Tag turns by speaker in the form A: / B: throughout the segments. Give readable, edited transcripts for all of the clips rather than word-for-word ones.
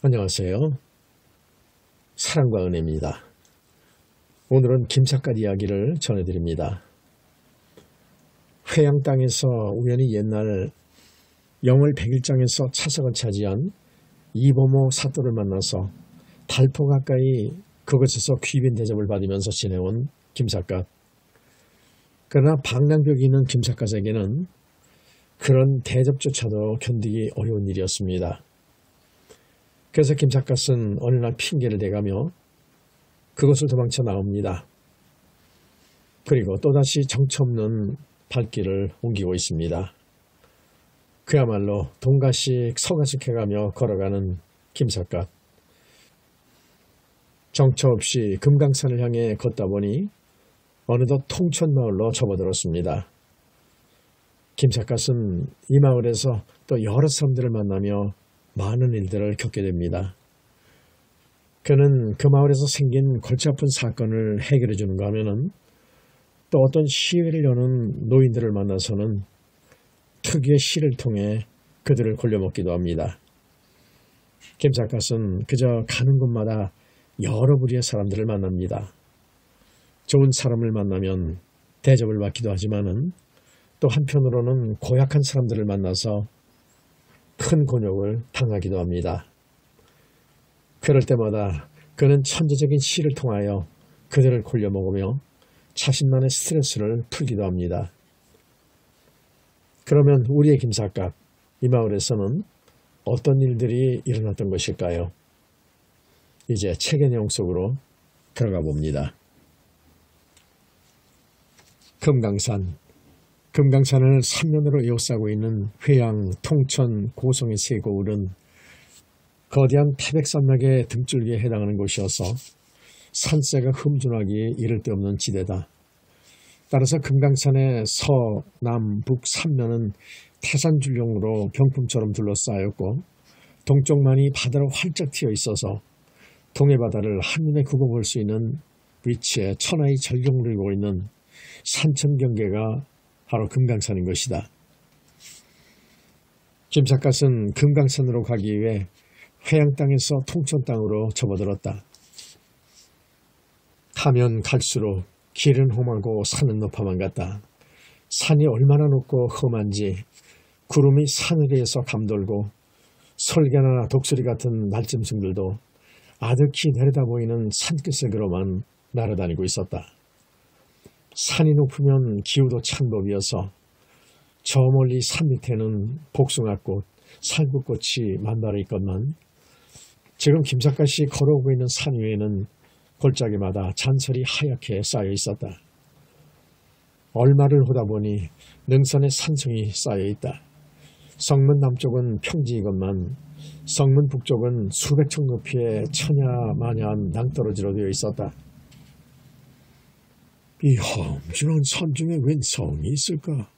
A: 안녕하세요. 사랑과 은혜입니다. 오늘은 김삿갓 이야기를 전해드립니다. 회양 땅에서 우연히 옛날 영월 백일장에서 차석을 차지한 이보모 사또를 만나서 달포 가까이 그곳에서 귀빈 대접을 받으면서 지내온 김삿갓. 그러나 방랑벽이 있는 김삿갓에게는 그런 대접조차도 견디기 어려운 일이었습니다. 그래서 김삿갓은 어느 날 핑계를 대가며 그곳을 도망쳐 나옵니다. 그리고 또다시 정처없는 발길을 옮기고 있습니다. 그야말로 동가씩 서가씩 해가며 걸어가는 김삿갓. 정처 없이 금강산을 향해 걷다 보니 어느덧 통천마을로 접어들었습니다. 김삿갓은 이 마을에서 또 여러 사람들을 만나며 많은 일들을 겪게 됩니다. 그는 그 마을에서 생긴 골치 아픈 사건을 해결해 주는가 하면은 또 어떤 시위를 여는 노인들을 만나서는 특유의 시를 통해 그들을 골려먹기도 합니다. 김삿갓은 그저 가는 곳마다 여러 부류의 사람들을 만납니다. 좋은 사람을 만나면 대접을 받기도 하지만은 또 한편으로는 고약한 사람들을 만나서 큰 곤욕을 당하기도 합니다. 그럴 때마다 그는 천재적인 시를 통하여 그들을 골려먹으며 자신만의 스트레스를 풀기도 합니다. 그러면 우리의 김삿갓, 이 마을에서는 어떤 일들이 일어났던 것일까요? 이제 책의 내용 속으로 들어가 봅니다. 금강산을 삼면으로 에워싸고 있는 회양, 통천, 고성의 세 고을은 거대한 태백산맥의 등줄기에 해당하는 곳이어서 산세가 흠준하기 이를 데 없는 지대다. 따라서 금강산의 서, 남, 북 3면은 태산줄령으로 병풍처럼 둘러싸였고 동쪽만이 바다로 활짝 튀어 있어서 동해바다를 한눈에 굽어볼 수 있는 위치에 천하의 절경을 이루고 있는 산천 경계가 바로 금강산인 것이다. 김삿갓은 금강산으로 가기 위해 회양 땅에서 통천 땅으로 접어들었다. 가면 갈수록 길은 험하고 산은 높아만 갔다. 산이 얼마나 높고 험한지 구름이 산위에서 감돌고 설계나 독수리 같은 날짐승들도 아득히 내려다 보이는 산끝으로만 날아다니고 있었다. 산이 높으면 기후도 찬 법이어서 저 멀리 산 밑에는 복숭아꽃, 살구꽃이 만발해 있건만 지금 김삿갓이 걸어오고 있는 산 위에는 골짜기마다 잔설이 하얗게 쌓여 있었다. 얼마를 오다 보니 능선에 산성이 쌓여 있다. 성문 남쪽은 평지이건만 성문 북쪽은 수백 척 높이의 천야마냐한 낭떠러지로 되어 있었다. 이 험준한 산 중에 웬 성이 있을까?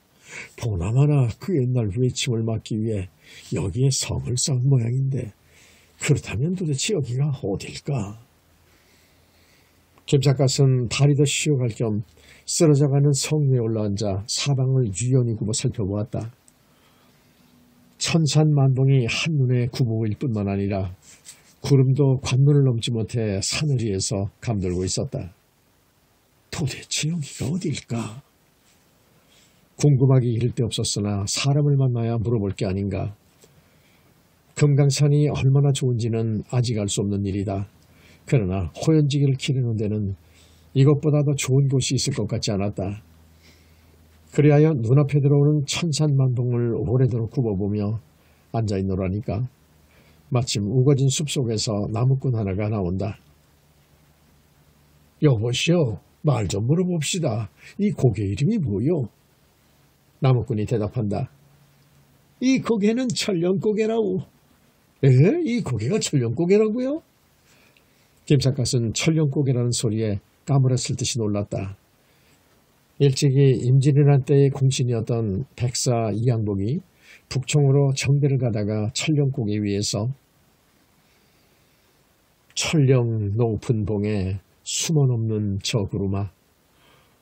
A: 보나마나 그 옛날 외침을 막기 위해 여기에 성을 쌓은 모양인데 그렇다면 도대체 여기가 어딜까? 김삿갓은 다리 더 쉬어갈 겸 쓰러져가는 성 위에 올라앉아 사방을 유연히 굽어 살펴보았다. 천산만봉이 한눈에 굽어보일 뿐만 아니라 구름도 관문을 넘지 못해 산을 위에서 감돌고 있었다. 도대체 여기가 어딜까? 궁금하기 이를 데 없었으나 사람을 만나야 물어볼 게 아닌가. 금강산이 얼마나 좋은지는 아직 알 수 없는 일이다. 그러나 호연지기를 기르는 데는 이것보다 더 좋은 곳이 있을 것 같지 않았다. 그리하여 눈앞에 들어오는 천산만봉을 오래도록 굽어보며 앉아있노라니까 마침 우거진 숲속에서 나무꾼 하나가 나온다. 여보시오, 말 좀 물어봅시다. 이 고개 이름이 뭐요? 나무꾼이 대답한다. 이 고개는 천령고개라오. 에? 이 고개가 천령고개라고요? 김삿갓은 천령고개라는 소리에 까무랬을 듯이 놀랐다. 일찍이 임진왜란 때의 공신이었던 백사 이양복이 북청으로 정배를 가다가 천령고개 위에서 천령 높은 봉에 숨어넘는 저 구루마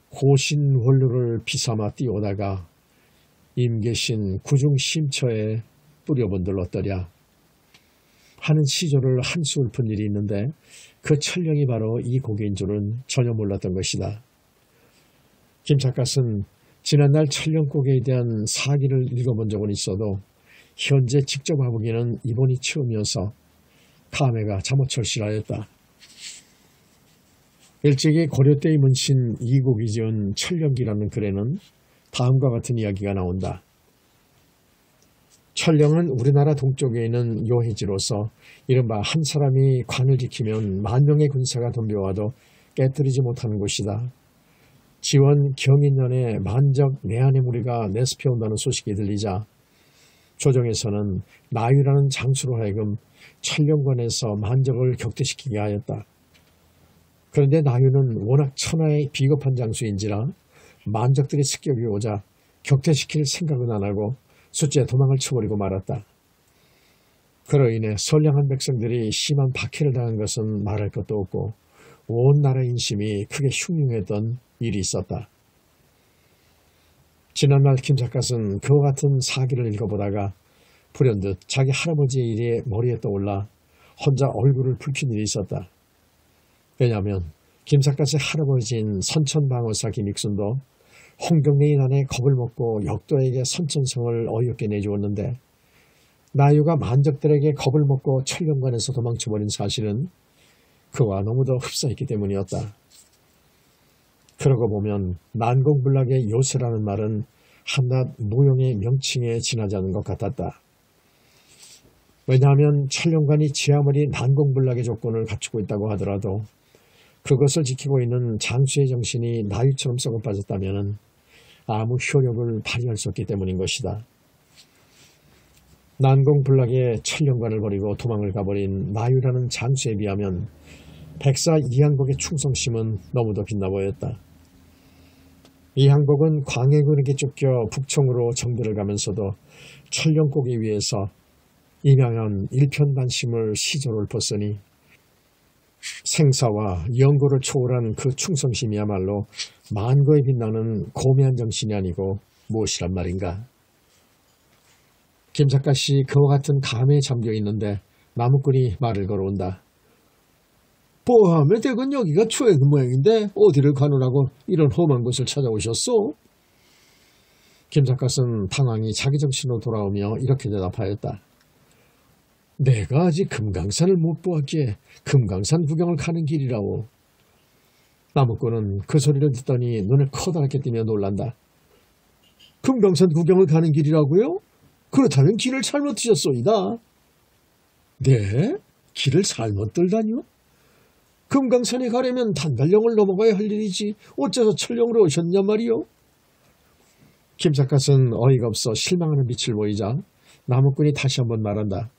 A: 고신원루를 비삼아 띄우다가 임계신 구중심처에 뿌려본들렀더랴. 하는 시조를 한수 읊은 일이 있는데 그 천령이 바로 이 고개인 줄은 전혀 몰랐던 것이다. 김 작가는 지난날 천령고개에 대한 사기를 읽어본 적은 있어도 현재 직접 와보기는 이번이 처음이어서 감회가 잠옷 철실하였다. 일찍이 고려 때의 문신 이국이 지은 천령기라는 글에는 다음과 같은 이야기가 나온다. 천령은 우리나라 동쪽에 있는 요해지로서 이른바 한 사람이 관을 지키면 만 명의 군사가 덤벼와도 깨뜨리지 못하는 곳이다. 지원 경인년에 만적 내한의 무리가 내습해온다는 소식이 들리자 조정에서는 나유라는 장수로 하여금 천령관에서 만적을 격퇴시키게 하였다. 그런데 나유는 워낙 천하의 비겁한 장수인지라 만적들이 습격이 오자 격퇴시킬 생각은 안 하고 숫째 도망을 쳐버리고 말았다. 그로 인해 선량한 백성들이 심한 박해를 당한 것은 말할 것도 없고 온 나라 인심이 크게 흉흉했던 일이 있었다. 지난날 김 작가는 그와 같은 사기를 읽어보다가 불현듯 자기 할아버지의 일이 머리에 떠올라 혼자 얼굴을 붉힌 일이 있었다. 왜냐하면 김 작가의 할아버지인 선천방어사 김익순도 홍경래의 난에 겁을 먹고 역도에게 선천성을 어이없게 내주었는데 나유가 만적들에게 겁을 먹고 천령관에서 도망쳐버린 사실은 그와 너무도 흡사했기 때문이었다. 그러고 보면 난공불락의 요새라는 말은 한낱 무용의 명칭에 지나지 않은 것 같았다. 왜냐하면 천령관이 지 아무리 난공불락의 조건을 갖추고 있다고 하더라도 그것을 지키고 있는 장수의 정신이 나유처럼 썩어 빠졌다면 아무 효력을 발휘할 수 없기 때문인 것이다. 난공불락의 천령관을 버리고 도망을 가버린 나유라는 장수에 비하면 백사 이항복의 충성심은 너무도 빛나 보였다. 이항복은 광해군에게 쫓겨 북청으로 정들을 가면서도 천령고개 위에서 임양한 일편단심을 시조를 읊었으니 생사와 영고를 초월한 그 충성심이야말로 만고에 빛나는 고매한 정신이 아니고 무엇이란 말인가. 김 작가씨 그와 같은 감에 잠겨 있는데 나무꾼이 말을 걸어온다. 보하면 대건 여기가 초행인 모양인데 어디를 가느라고 이런 험한 곳을 찾아오셨소? 김 작가는 당황이 자기 정신으로 돌아오며 이렇게 대답하였다. 내가 아직 금강산을 못 보았기에 금강산 구경을 가는 길이라오. 나무꾼은 그 소리를 듣더니 눈을 커다랗게 뜨며 놀란다. 금강산 구경을 가는 길이라고요? 그렇다면 길을 잘못 드셨소이다. 네? 길을 잘못 들다니요? 금강산에 가려면 단달령을 넘어가야 할 일이지 어째서 천령으로 오셨냔 말이요? 김 작가는 어이가 없어 실망하는 빛을 보이자 나무꾼이 다시 한번 말한다.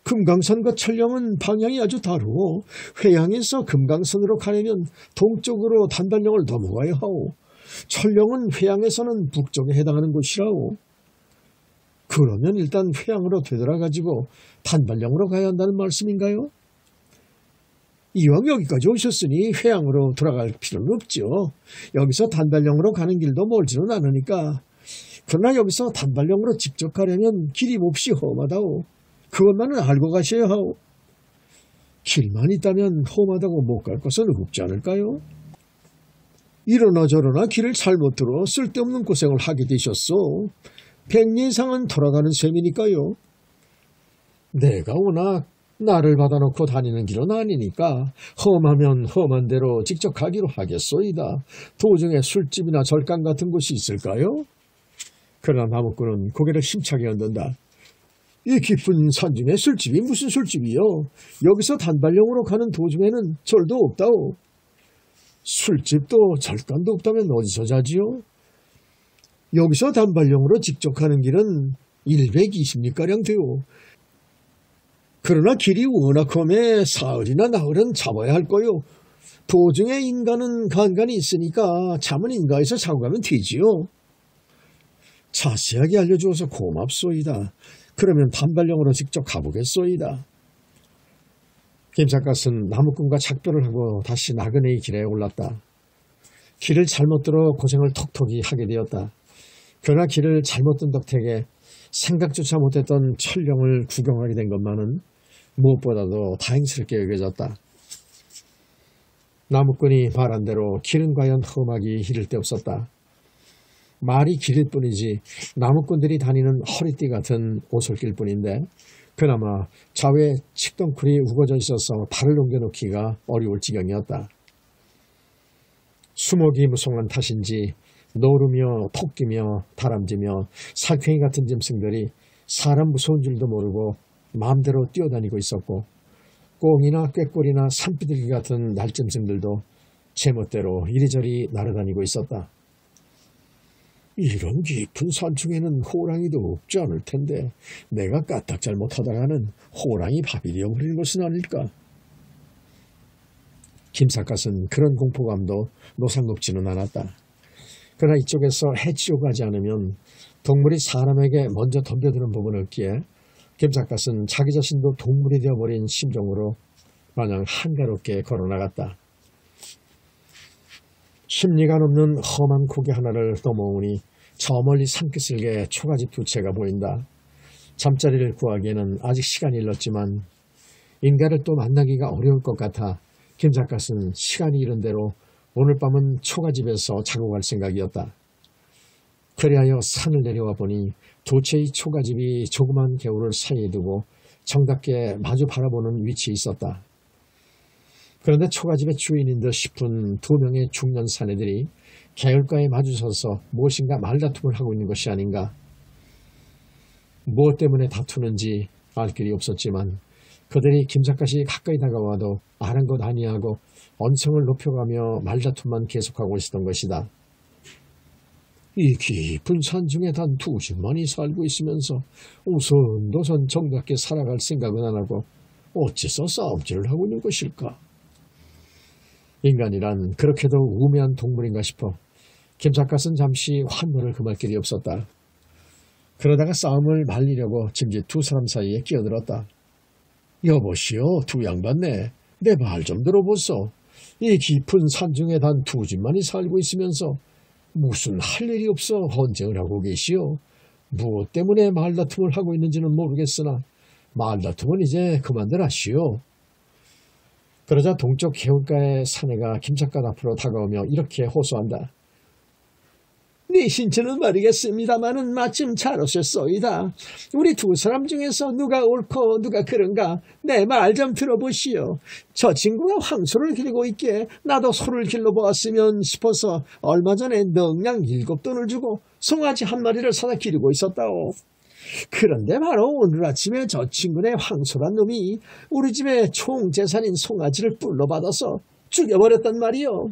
A: 금강산과 천령은 방향이 아주 다르오. 회양에서 금강산으로 가려면 동쪽으로 단달령을 넘어가야 하오. 천령은 회양에서는 북쪽에 해당하는 곳이라오. 그러면 일단 회양으로 되돌아가지고 단달령으로 가야 한다는 말씀인가요? 이왕 여기까지 오셨으니 회양으로 돌아갈 필요는 없죠. 여기서 단달령으로 가는 길도 멀지는 않으니까. 그러나 여기서 단달령으로 직접 가려면 길이 몹시 험하다오. 그것만은 알고 가셔야 하오. 길만 있다면 험하다고 못 갈 것은 없지 않을까요? 이러나 저러나 길을 잘못 들어 쓸데없는 고생을 하게 되셨소. 100리 이상은 돌아가는 셈이니까요. 내가 워낙 나를 받아놓고 다니는 길은 아니니까 험하면 험한 대로 직접 가기로 하겠소이다. 도중에 술집이나 절간 같은 곳이 있을까요? 그러나 나무꾼은 고개를 힘차게 흔든다. 이 깊은 산중에 술집이 무슨 술집이요? 여기서 단달령으로 가는 도중에는 절도 없다오. 술집도 절간도 없다면 어디서 자지요? 여기서 단달령으로 직접 가는 길은 120리가량 되오. 그러나 길이 워낙 험해 사흘이나 나흘은 잡아야 할 거요. 도중에 인간은 간간이 있으니까 잠은 인가에서 자고 가면 되지요. 자세하게 알려주어서 고맙소이다. 그러면 단달령으로 직접 가보겠소이다. 김 작가는 나무꾼과 작별을 하고 다시 나그네의 길에 올랐다. 길을 잘못 들어 고생을 톡톡히 하게 되었다. 그러나 길을 잘못 든 덕택에 생각조차 못했던 천령을 구경하게 된 것만은 무엇보다도 다행스럽게 여겨졌다. 나무꾼이 말한 대로 길은 과연 험하기 이를 데 없었다. 말이 길일 뿐이지 나무꾼들이 다니는 허리띠 같은 오솔길 뿐인데 그나마 좌우에 칡덩쿨이 우거져 있어서 발을 옮겨놓기가 어려울 지경이었다. 수목이 무성한 탓인지 노르며 토끼며 다람쥐며 살쾡이 같은 짐승들이 사람 무서운 줄도 모르고 마음대로 뛰어다니고 있었고 꽁이나 꾀꼬리나 산비둘기 같은 날짐승들도 제멋대로 이리저리 날아다니고 있었다. 이런 깊은 산중에는 호랑이도 없지 않을 텐데 내가 까딱 잘못하다가는 호랑이 밥이 되어버리는 것은 아닐까. 김삿갓은 그런 공포감도 노상롭지는 않았다. 그러나 이쪽에서 해치고 가지 않으면 동물이 사람에게 먼저 덤벼드는 법은 없기에 김삿갓은 자기 자신도 동물이 되어버린 심정으로 마냥 한가롭게 걸어나갔다. 심리가 넘는 험한 고개 하나를 넘어오니 저 멀리 산기슭에 초가집 두 채가 보인다. 잠자리를 구하기에는 아직 시간이 일렀지만 인가를 또 만나기가 어려울 것 같아 김삿갓은 시간이 이른 대로 오늘 밤은 초가집에서 자고 갈 생각이었다. 그리하여 산을 내려와 보니 두 채의 초가집이 조그만 개울을 사이에 두고 정답게 마주 바라보는 위치에 있었다. 그런데 초가집의 주인인 듯 싶은 두 명의 중년 사내들이 개울가에 마주서서 무엇인가 말다툼을 하고 있는 것이 아닌가. 무엇 때문에 다투는지 알 길이 없었지만 그들이 김삿갓이 가까이 다가와도 아랑곳 아니하고 언성을 높여가며 말다툼만 계속하고 있었던 것이다. 이 깊은 산중에 단 두 집만이 살고 있으면서 우선도선 정답게 살아갈 생각은 안 하고 어째서 싸움질을 하고 있는 것일까? 인간이란 그렇게도 우매한 동물인가 싶어 김삿갓은 잠시 환호를 금할 길이 없었다. 그러다가 싸움을 말리려고 짐짓 두 사람 사이에 끼어들었다. 여보시오, 두 양반네, 내 말 좀 들어보소. 이 깊은 산중에 단 두 집만이 살고 있으면서 무슨 할 일이 없어 헌쟁을 하고 계시오. 무엇 때문에 말다툼을 하고 있는지는 모르겠으나 말다툼은 이제 그만들 하시오. 그러자 동쪽 개울가의 사내가 김삿갓 앞으로 다가오며 이렇게 호소한다. 네 신체는 말이겠습니다마는 마침 잘 오셨소이다. 우리 두 사람 중에서 누가 옳고 누가 그른가 내 말 좀 들어보시오. 저 친구가 황소를 기르고 있기에 나도 소를 길러보았으면 싶어서 얼마 전에 넉량 7돈을 주고 송아지 한 마리를 사다 기르고 있었다오. 그런데 바로 오늘 아침에 저 친구네 황소란 놈이 우리 집의 총재산인 송아지를 불러받아서 죽여버렸단 말이오.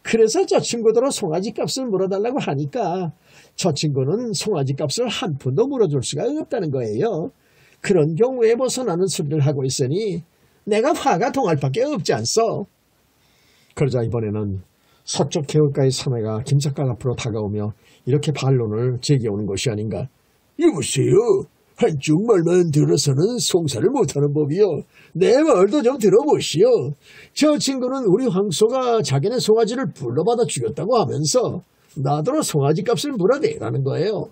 A: 그래서 저 친구들로 송아지 값을 물어달라고 하니까 저 친구는 송아지 값을 한 푼도 물어줄 수가 없다는 거예요. 그런 경우에 벗어나는 소리를 하고 있으니 내가 화가 동할 밖에 없지 않소. 그러자 이번에는 서쪽 개울가의 사내가 김삿갓 앞으로 다가오며 이렇게 반론을 제기해오는 것이 아닌가. 여보세요. 한쪽 말만 들어서는 송사를 못하는 법이요. 내 말도 좀 들어보시오. 저 친구는 우리 황소가 자기네 송아지를 불러받아 죽였다고 하면서 나더러 송아지 값을 물어내라는 거예요.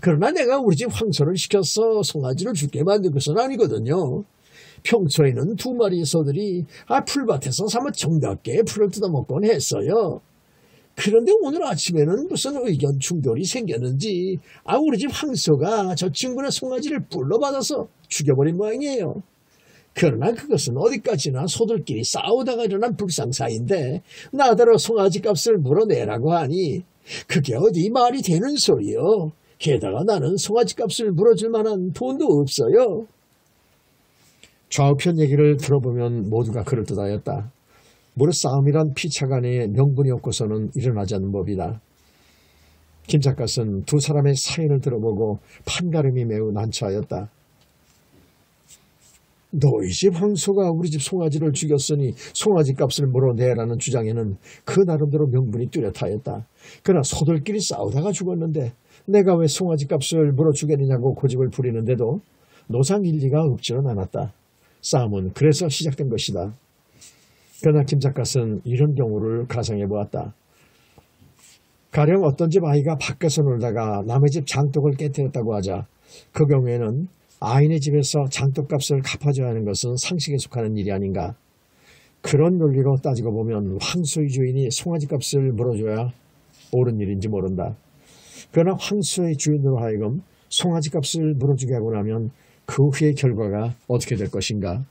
A: 그러나 내가 우리 집 황소를 시켜서 송아지를 죽게 만든 것은 아니거든요. 평소에는 두 마리 소들이 풀밭에서 사뭇 정답게 풀을 뜯어먹곤 했어요. 그런데 오늘 아침에는 무슨 의견 충돌이 생겼는지 우리 집 황소가 저 친구네 송아지를 불러받아서 죽여버린 모양이에요. 그러나 그것은 어디까지나 소들끼리 싸우다가 일어난 불상사인데 나더러 송아지 값을 물어내라고 하니 그게 어디 말이 되는 소리요. 게다가 나는 송아지 값을 물어줄 만한 돈도 없어요. 좌우편 얘기를 들어보면 모두가 그럴듯하였다. 무릇 싸움이란 피차간의 명분이 없고서는 일어나지 않는 법이다. 김삿갓은 두 사람의 사연을 들어보고 판가름이 매우 난처하였다. 너희 집 황소가 우리 집 송아지를 죽였으니 송아지 값을 물어내라는 주장에는 그 나름대로 명분이 뚜렷하였다. 그러나 소들끼리 싸우다가 죽었는데 내가 왜 송아지 값을 물어주겠느냐고 고집을 부리는데도 노상 일리가 없지는 않았다. 싸움은 그래서 시작된 것이다. 그러나 김삿갓은 이런 경우를 가상해 보았다. 가령 어떤 집 아이가 밖에서 놀다가 남의 집 장독을 깨뜨렸다고 하자 그 경우에는 아인의 집에서 장독값을 갚아줘야 하는 것은 상식에 속하는 일이 아닌가. 그런 논리로 따지고 보면 황소의 주인이 송아지 값을 물어줘야 옳은 일인지 모른다. 그러나 황소의 주인으로 하여금 송아지 값을 물어주게 하고 나면 그 후의 결과가 어떻게 될 것인가.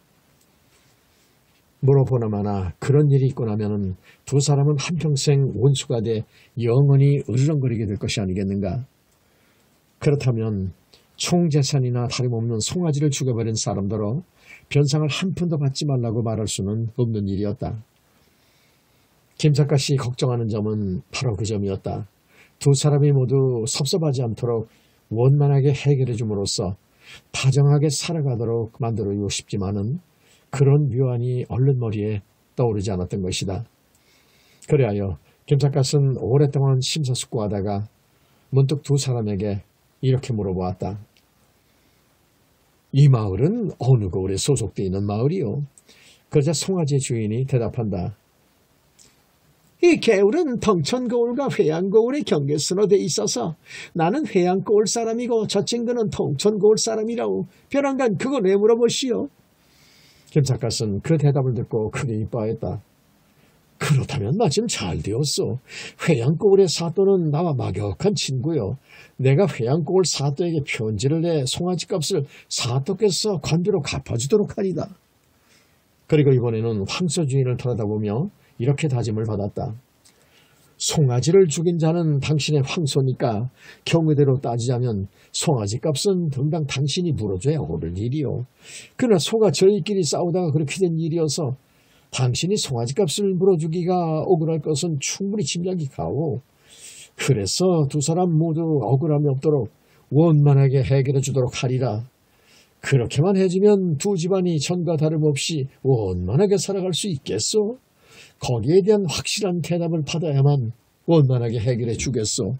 A: 물어보나마나 그런 일이 있고 나면 두 사람은 한평생 원수가 돼 영원히 으르렁거리게 될 것이 아니겠는가. 그렇다면 총재산이나 다름없는 송아지를 죽여버린 사람더러 변상을 한 푼도 받지 말라고 말할 수는 없는 일이었다. 김작가씨 걱정하는 점은 바로 그 점이었다. 두 사람이 모두 섭섭하지 않도록 원만하게 해결해 줌으로써 다정하게 살아가도록 만들어주고 싶지만은 그런 묘안이 얼른 머리에 떠오르지 않았던 것이다. 그래하여 김작가는 오랫동안 심사숙고하다가 문득 두 사람에게 이렇게 물어보았다. 이 마을은 어느 고을에 소속되어 있는 마을이요? 그러자 송아지의 주인이 대답한다. 이 개울은 덩천고을과 회양고을의 경계선으로 돼 있어서 나는 회양고을 사람이고 저 친구는 덩천고을 사람이라고. 벼랑간 그건 왜 물어보시오? 김작가는 그 대답을 듣고 크게 이뻐했다. 그렇다면 마침 잘 되었소. 회양고을의 사또는 나와 막역한 친구요. 내가 회양고을 사또에게 편지를 내 송아지 값을 사또께서 관비로 갚아주도록 하리다. 그리고 이번에는 황소 주인을 돌아다보며 이렇게 다짐을 받았다. 송아지를 죽인 자는 당신의 황소니까 경우대로 따지자면 송아지 값은 당장 당신이 물어줘야 옳을 일이요. 그러나 소가 저희끼리 싸우다가 그렇게 된 일이어서 당신이 송아지 값을 물어주기가 억울할 것은 충분히 짐작이 가오. 그래서 두 사람 모두 억울함이 없도록 원만하게 해결해 주도록 하리라. 그렇게만 해주면 두 집안이 전과 다름없이 원만하게 살아갈 수 있겠소? 거기에 대한 확실한 대답을 받아야만 원만하게 해결해 주겠소.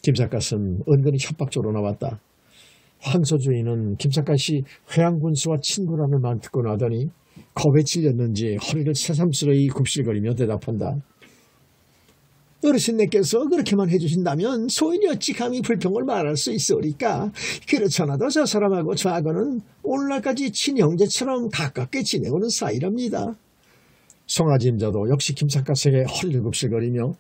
A: 김작가는 은근히 협박적으로 나왔다. 황소 주인은 김작가씨 회양군수와 친구라는 말 듣고 나더니 겁에 질렸는지 허리를 새삼스레 굽실거리며 대답한다. 어르신네께서 그렇게만 해주신다면 소인이 어찌 감히 불평을 말할 수 있으리까. 그렇잖아도 저 사람하고 저하고는 오늘날까지 친형제처럼 가깝게 지내오는 사이랍니다. 송아지 임자도 역시 김작가에게 허리를 굽실거리며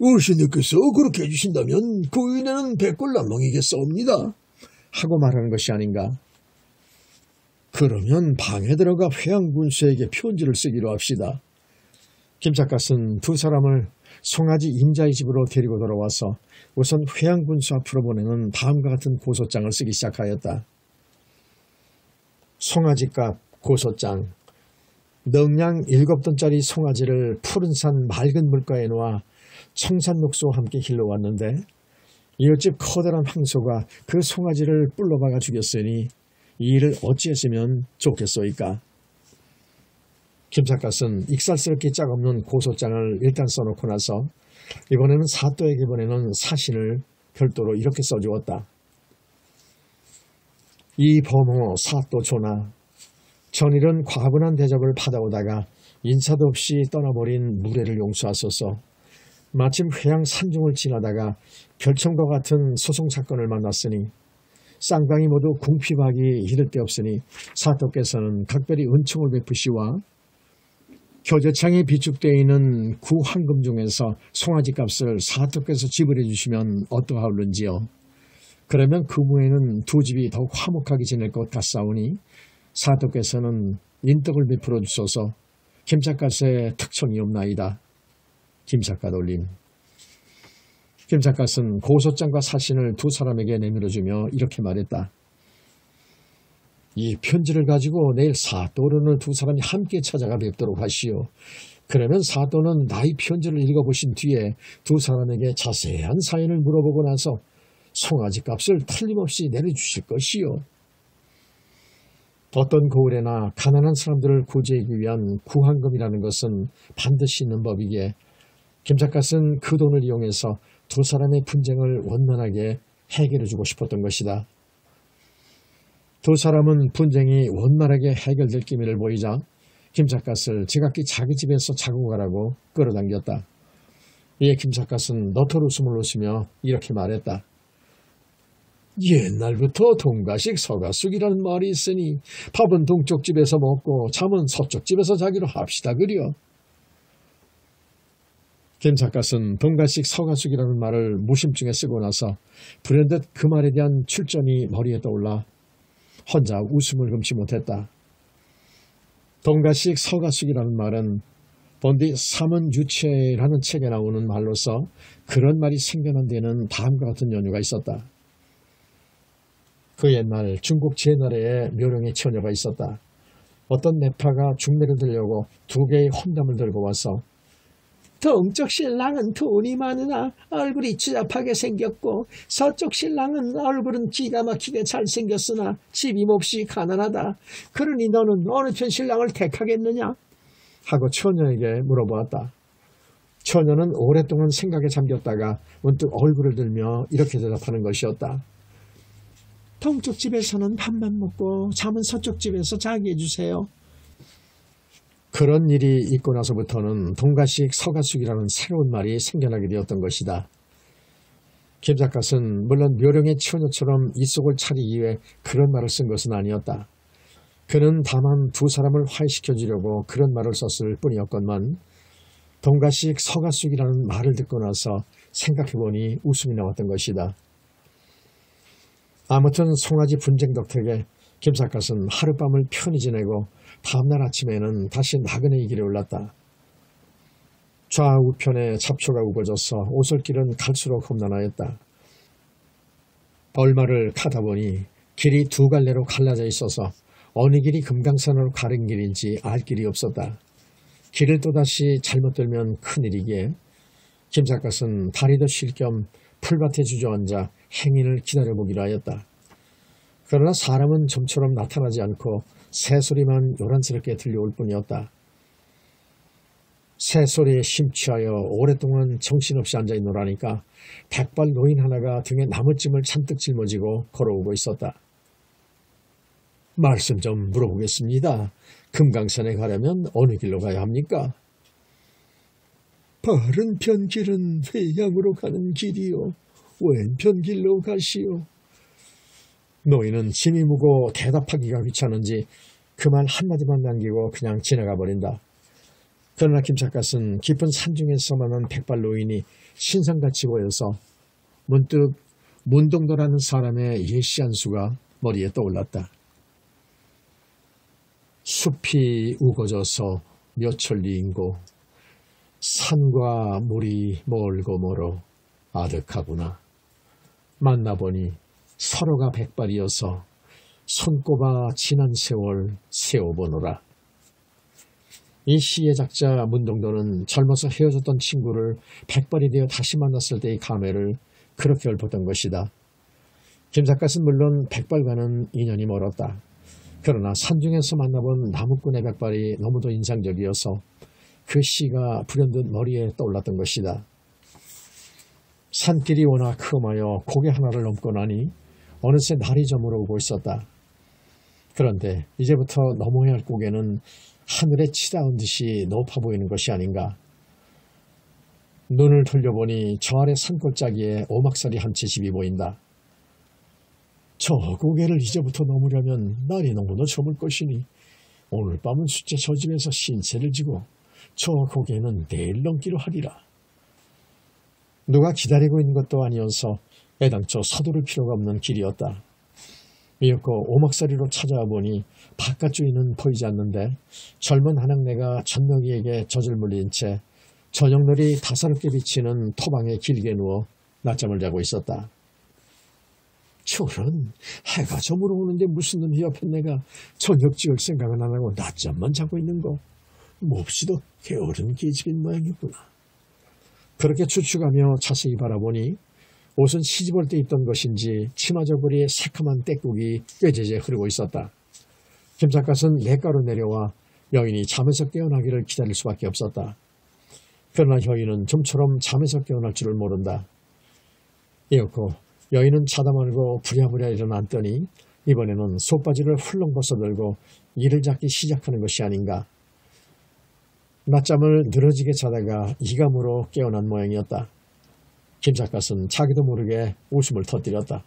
A: 어르신네께서 그렇게 해주신다면 그 위에는 백골난몽이겠사옵니다 하고 말하는 것이 아닌가. 그러면 방에 들어가 회양군수에게 편지를 쓰기로 합시다. 김작가는 두 사람을 송아지 임자의 집으로 데리고 돌아와서 우선 회양군수 앞으로 보내는 다음과 같은 고소장을 쓰기 시작하였다. 송아지값 고소장. 넉량 7돈짜리 송아지를 푸른 산 맑은 물가에 놓아 청산녹소와 함께 길러왔는데 이웃집 커다란 황소가 그 송아지를 뿔러박아 죽였으니 이 일을 어찌했으면 좋겠소이까. 김작가는 익살스럽게 짝없는 고소장을 일단 써놓고 나서 이번에는 사또에게 보내는 사신을 별도로 이렇게 써주었다. 이 범호 사또 조나, 전일은 과분한 대접을 받아오다가 인사도 없이 떠나버린 무례를 용서하소서. 마침 회양 산중을 지나다가 별청과 같은 소송사건을 만났으니 쌍방이 모두 궁핍하기 이를 데 없으니 사또께서는 각별히 은총을 베푸시와 교제창에 비축되어 있는 구황금 중에서 송아지 값을 사또께서 지불해 주시면 어떠하올는지요. 그러면 그 후에는 두 집이 더욱 화목하게 지낼 것 같사오니 사또께서는 인덕을 베풀어 주소서. 김작가의 특청이 없나이다. 김작가 돌림. 김작가는 고소장과 사신을 두 사람에게 내밀어주며 이렇게 말했다. 이 편지를 가지고 내일 사또 어른을 두 사람이 함께 찾아가 뵙도록 하시오. 그러면 사또는 나의 편지를 읽어보신 뒤에 두 사람에게 자세한 사연을 물어보고 나서 송아지 값을 틀림없이 내려주실 것이오. 어떤 고을에나 가난한 사람들을 구제하기 위한 구황금이라는 것은 반드시 있는 법이기에 김작가는 그 돈을 이용해서 두 사람의 분쟁을 원만하게 해결해주고 싶었던 것이다. 두 사람은 분쟁이 원만하게 해결될 기미를 보이자 김작가를 제각기 자기 집에서 자고 가라고 끌어당겼다. 이에 김작가는 너털 웃음을 웃으며 이렇게 말했다. 옛날부터 동가식 서가숙이라는 말이 있으니 밥은 동쪽 집에서 먹고 잠은 서쪽 집에서 자기로 합시다 그려. 김삿갓은 동가식 서가숙이라는 말을 무심증에 쓰고 나서 불현듯 그 말에 대한 출전이 머리에 떠올라 혼자 웃음을 금치 못했다. 동가식 서가숙이라는 말은 본디 삼은유체라는 책에 나오는 말로서 그런 말이 생겨난 데는 다음과 같은 연유가 있었다. 그 옛날 중국 제나라에 묘령의 처녀가 있었다. 어떤 내파가 중매를 들려고 2개의 혼담을 들고 와서 동쪽 신랑은 돈이 많으나 얼굴이 추잡하게 생겼고 서쪽 신랑은 얼굴은 기가 막히게 잘생겼으나 집이 몹시 가난하다. 그러니 너는 어느 편 신랑을 택하겠느냐? 하고 처녀에게 물어보았다. 처녀는 오랫동안 생각에 잠겼다가 문득 얼굴을 들며 이렇게 대답하는 것이었다. 동쪽 집에서는 밥만 먹고 잠은 서쪽 집에서 자게 해주세요. 그런 일이 있고 나서부터는 동가식 서가숙이라는 새로운 말이 생겨나게 되었던 것이다. 김삿갓은 물론 묘령의 처녀처럼 이속을 차리기 위해 그런 말을 쓴 것은 아니었다. 그는 다만 2 사람을 화해시켜 주려고 그런 말을 썼을 뿐이었건만 동가식 서가숙이라는 말을 듣고 나서 생각해보니 웃음이 나왔던 것이다. 아무튼 송아지 분쟁 덕택에 김삿갓은 하룻밤을 편히 지내고 다음날 아침에는 다시 나그네의 길에 올랐다. 좌우편에 잡초가 우거져서 오솔길은 갈수록 험난하였다. 얼마를 가다 보니 길이 2 갈래로 갈라져 있어서 어느 길이 금강산으로 가는 길인지 알 길이 없었다. 길을 또다시 잘못 들면 큰일이기에 김삿갓은 다리도 쉴 겸 풀밭에 주저앉아 행인을 기다려보기로 하였다. 그러나 사람은 좀처럼 나타나지 않고 새소리만 요란스럽게 들려올 뿐이었다. 새소리에 심취하여 오랫동안 정신없이 앉아있노라니까 백발 노인 하나가 등에 나무찜을 잔뜩 짊어지고 걸어오고 있었다. 말씀 좀 물어보겠습니다. 금강산에 가려면 어느 길로 가야 합니까? 바른편 길은 회양으로 가는 길이요. 왼편 길로 가시오. 노인은 짐이 무고 대답하기가 귀찮은지 그 말 한마디만 남기고 그냥 지나가 버린다. 그러나 김삿갓은 깊은 산중에서 만난 백발 노인이 신상같이 보여서 문득 문동도라는 사람의 예시 한 수가 머리에 떠올랐다. 숲이 우거져서 몇 천리인 곳 산과 물이 멀고 멀어 아득하구나. 만나보니 서로가 백발이어서 손꼽아 지난 세월 세워보노라. 이 시의 작자 문동도는 젊어서 헤어졌던 친구를 백발이 되어 다시 만났을 때의 감회를 그렇게 읊었던 것이다. 김삿갓은 물론 백발과는 인연이 멀었다. 그러나 산중에서 만나본 나무꾼의 백발이 너무도 인상적이어서 그 시가 불현듯 머리에 떠올랐던 것이다. 산길이 워낙 험하여 고개 하나를 넘고 나니 어느새 날이 저물어오고 있었다. 그런데 이제부터 넘어야 할 고개는 하늘에 치닿은 듯이 높아 보이는 것이 아닌가. 눈을 돌려보니 저 아래 산골짜기에 오막살이 한 채 집이 보인다. 저 고개를 이제부터 넘으려면 날이 너무나 저물 것이니 오늘 밤은 숫째 저 집에서 신세를 지고 저 고개는 내일 넘기로 하리라. 누가 기다리고 있는 것도 아니어서 애당초 서두를 필요가 없는 길이었다. 이윽고 오막살이로 찾아와 보니 바깥 주인은 보이지 않는데 젊은 한학내가 젖먹이에게 젖을 물린 채 저녁놀이 다사롭게 비치는 토방에 길게 누워 낮잠을 자고 있었다. 저런, 해가 저물어 오는데 무슨 놈이 옆에 내가 저녁 지을 생각은 안 하고 낮잠만 자고 있는 거. 몹시도 게으른 계집인 모양이구나. 그렇게 추측하며 자세히 바라보니 옷은 시집올 때 입던 것인지 치마저고리에 새카만 떼국이 꾀재재 흐르고 있었다. 김삿갓은 냇가로 내려와 여인이 잠에서 깨어나기를 기다릴 수밖에 없었다. 그러나 여인은 좀처럼 잠에서 깨어날 줄을 모른다. 이윽고 여인은 자다 말고 부랴부랴 일어났더니 이번에는 속바지를 훌렁 벗어들고 이를 잡기 시작하는 것이 아닌가. 낮잠을 늘어지게 자다가 이가 물어 깨어난 모양이었다. 김삿갓은 자기도 모르게 웃음을 터뜨렸다.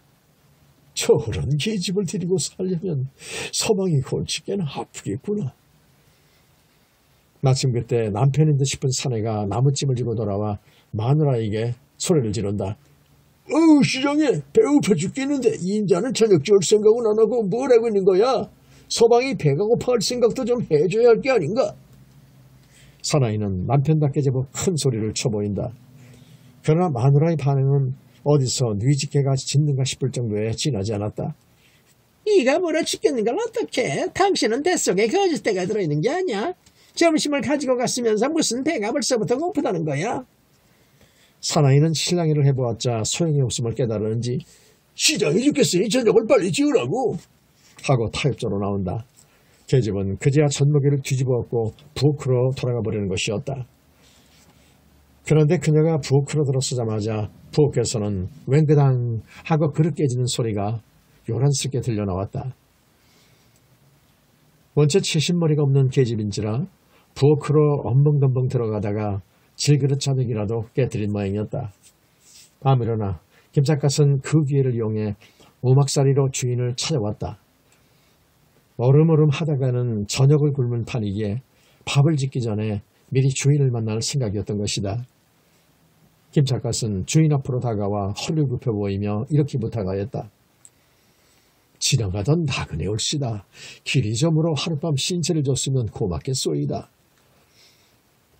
A: 저런 계집을 데리고 살려면 서방이 골치게는 아프겠구나. 마침 그때 남편인 듯 싶은 사내가 나무찜을 지고 돌아와 마누라에게 소리를 지른다. 어우, 시장에 배고파 죽겠는데 인자는 저녁 지을 생각은 안 하고 뭘 하고 있는 거야? 서방이 배가 고파할 생각도 좀 해줘야 할 게 아닌가? 사나이는 남편답게 제법 큰 소리를 쳐보인다. 그러나 마누라의 반응은 어디서 뉘집개가 짖는가 싶을 정도에 진하지 않았다.
B: 이가 물어 죽겠는 걸 어떡해? 당신은 뱃속에 거짓대가 들어있는 게 아니야? 점심을 가지고 갔으면서 무슨 배가 벌써부터 고프다는 거야?
A: 사나이는 실랑이를 해보았자 소용이 없음을 깨달았는지 시장이 죽겠으니 저녁을 빨리 지으라고 하고 타협조로 나온다. 계집은 그제야 젖먹이를 뒤집어엎고 부엌으로 돌아가 버리는 것이었다. 그런데 그녀가 부엌으로 들어서자마자 부엌에서는 웽그당 하고 그릇 깨지는 소리가 요란스럽게 들려나왔다. 원체 채신머리가 없는 계집인지라 부엌으로 엄벙덤벙 들어가다가 질그릇 자백이라도 깨뜨린 모양이었다. 아무려나 김삿갓은 그 기회를 이용해 오막살이로 주인을 찾아왔다. 얼음얼음 하다가는 저녁을 굶을 판이기에 밥을 짓기 전에 미리 주인을 만날 생각이었던 것이다. 김삿갓은 주인 앞으로 다가와 허리를 굽혀 보이며 이렇게 부탁하였다. 지나가던 나그네 올시다. 길이 저물어 하룻밤 신세를 줬으면 고맙겠소이다.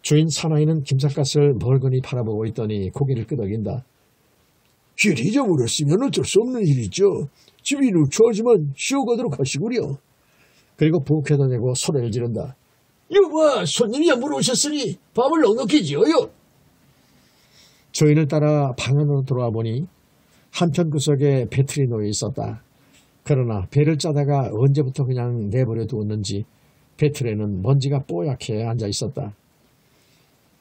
A: 주인 사나이는 김삿갓을 멀거니 바라보고 있더니 고개를 끄덕인다. 길이 저물었으면 어쩔 수 없는 일이죠. 집이 누추하지만 쉬어가도록 하시구려. 그리고 부엌에다 대고 소리를 지른다. 여봐, 손님이 안 물어오셨으니 밥을 넉넉히 지어요. 주인을 따라 방 안으로 들어와 보니 한편 구석에 배틀이 놓여 있었다. 그러나 배를 짜다가 언제부터 그냥 내버려 두었는지 배틀에는 먼지가 뽀얗게 앉아 있었다.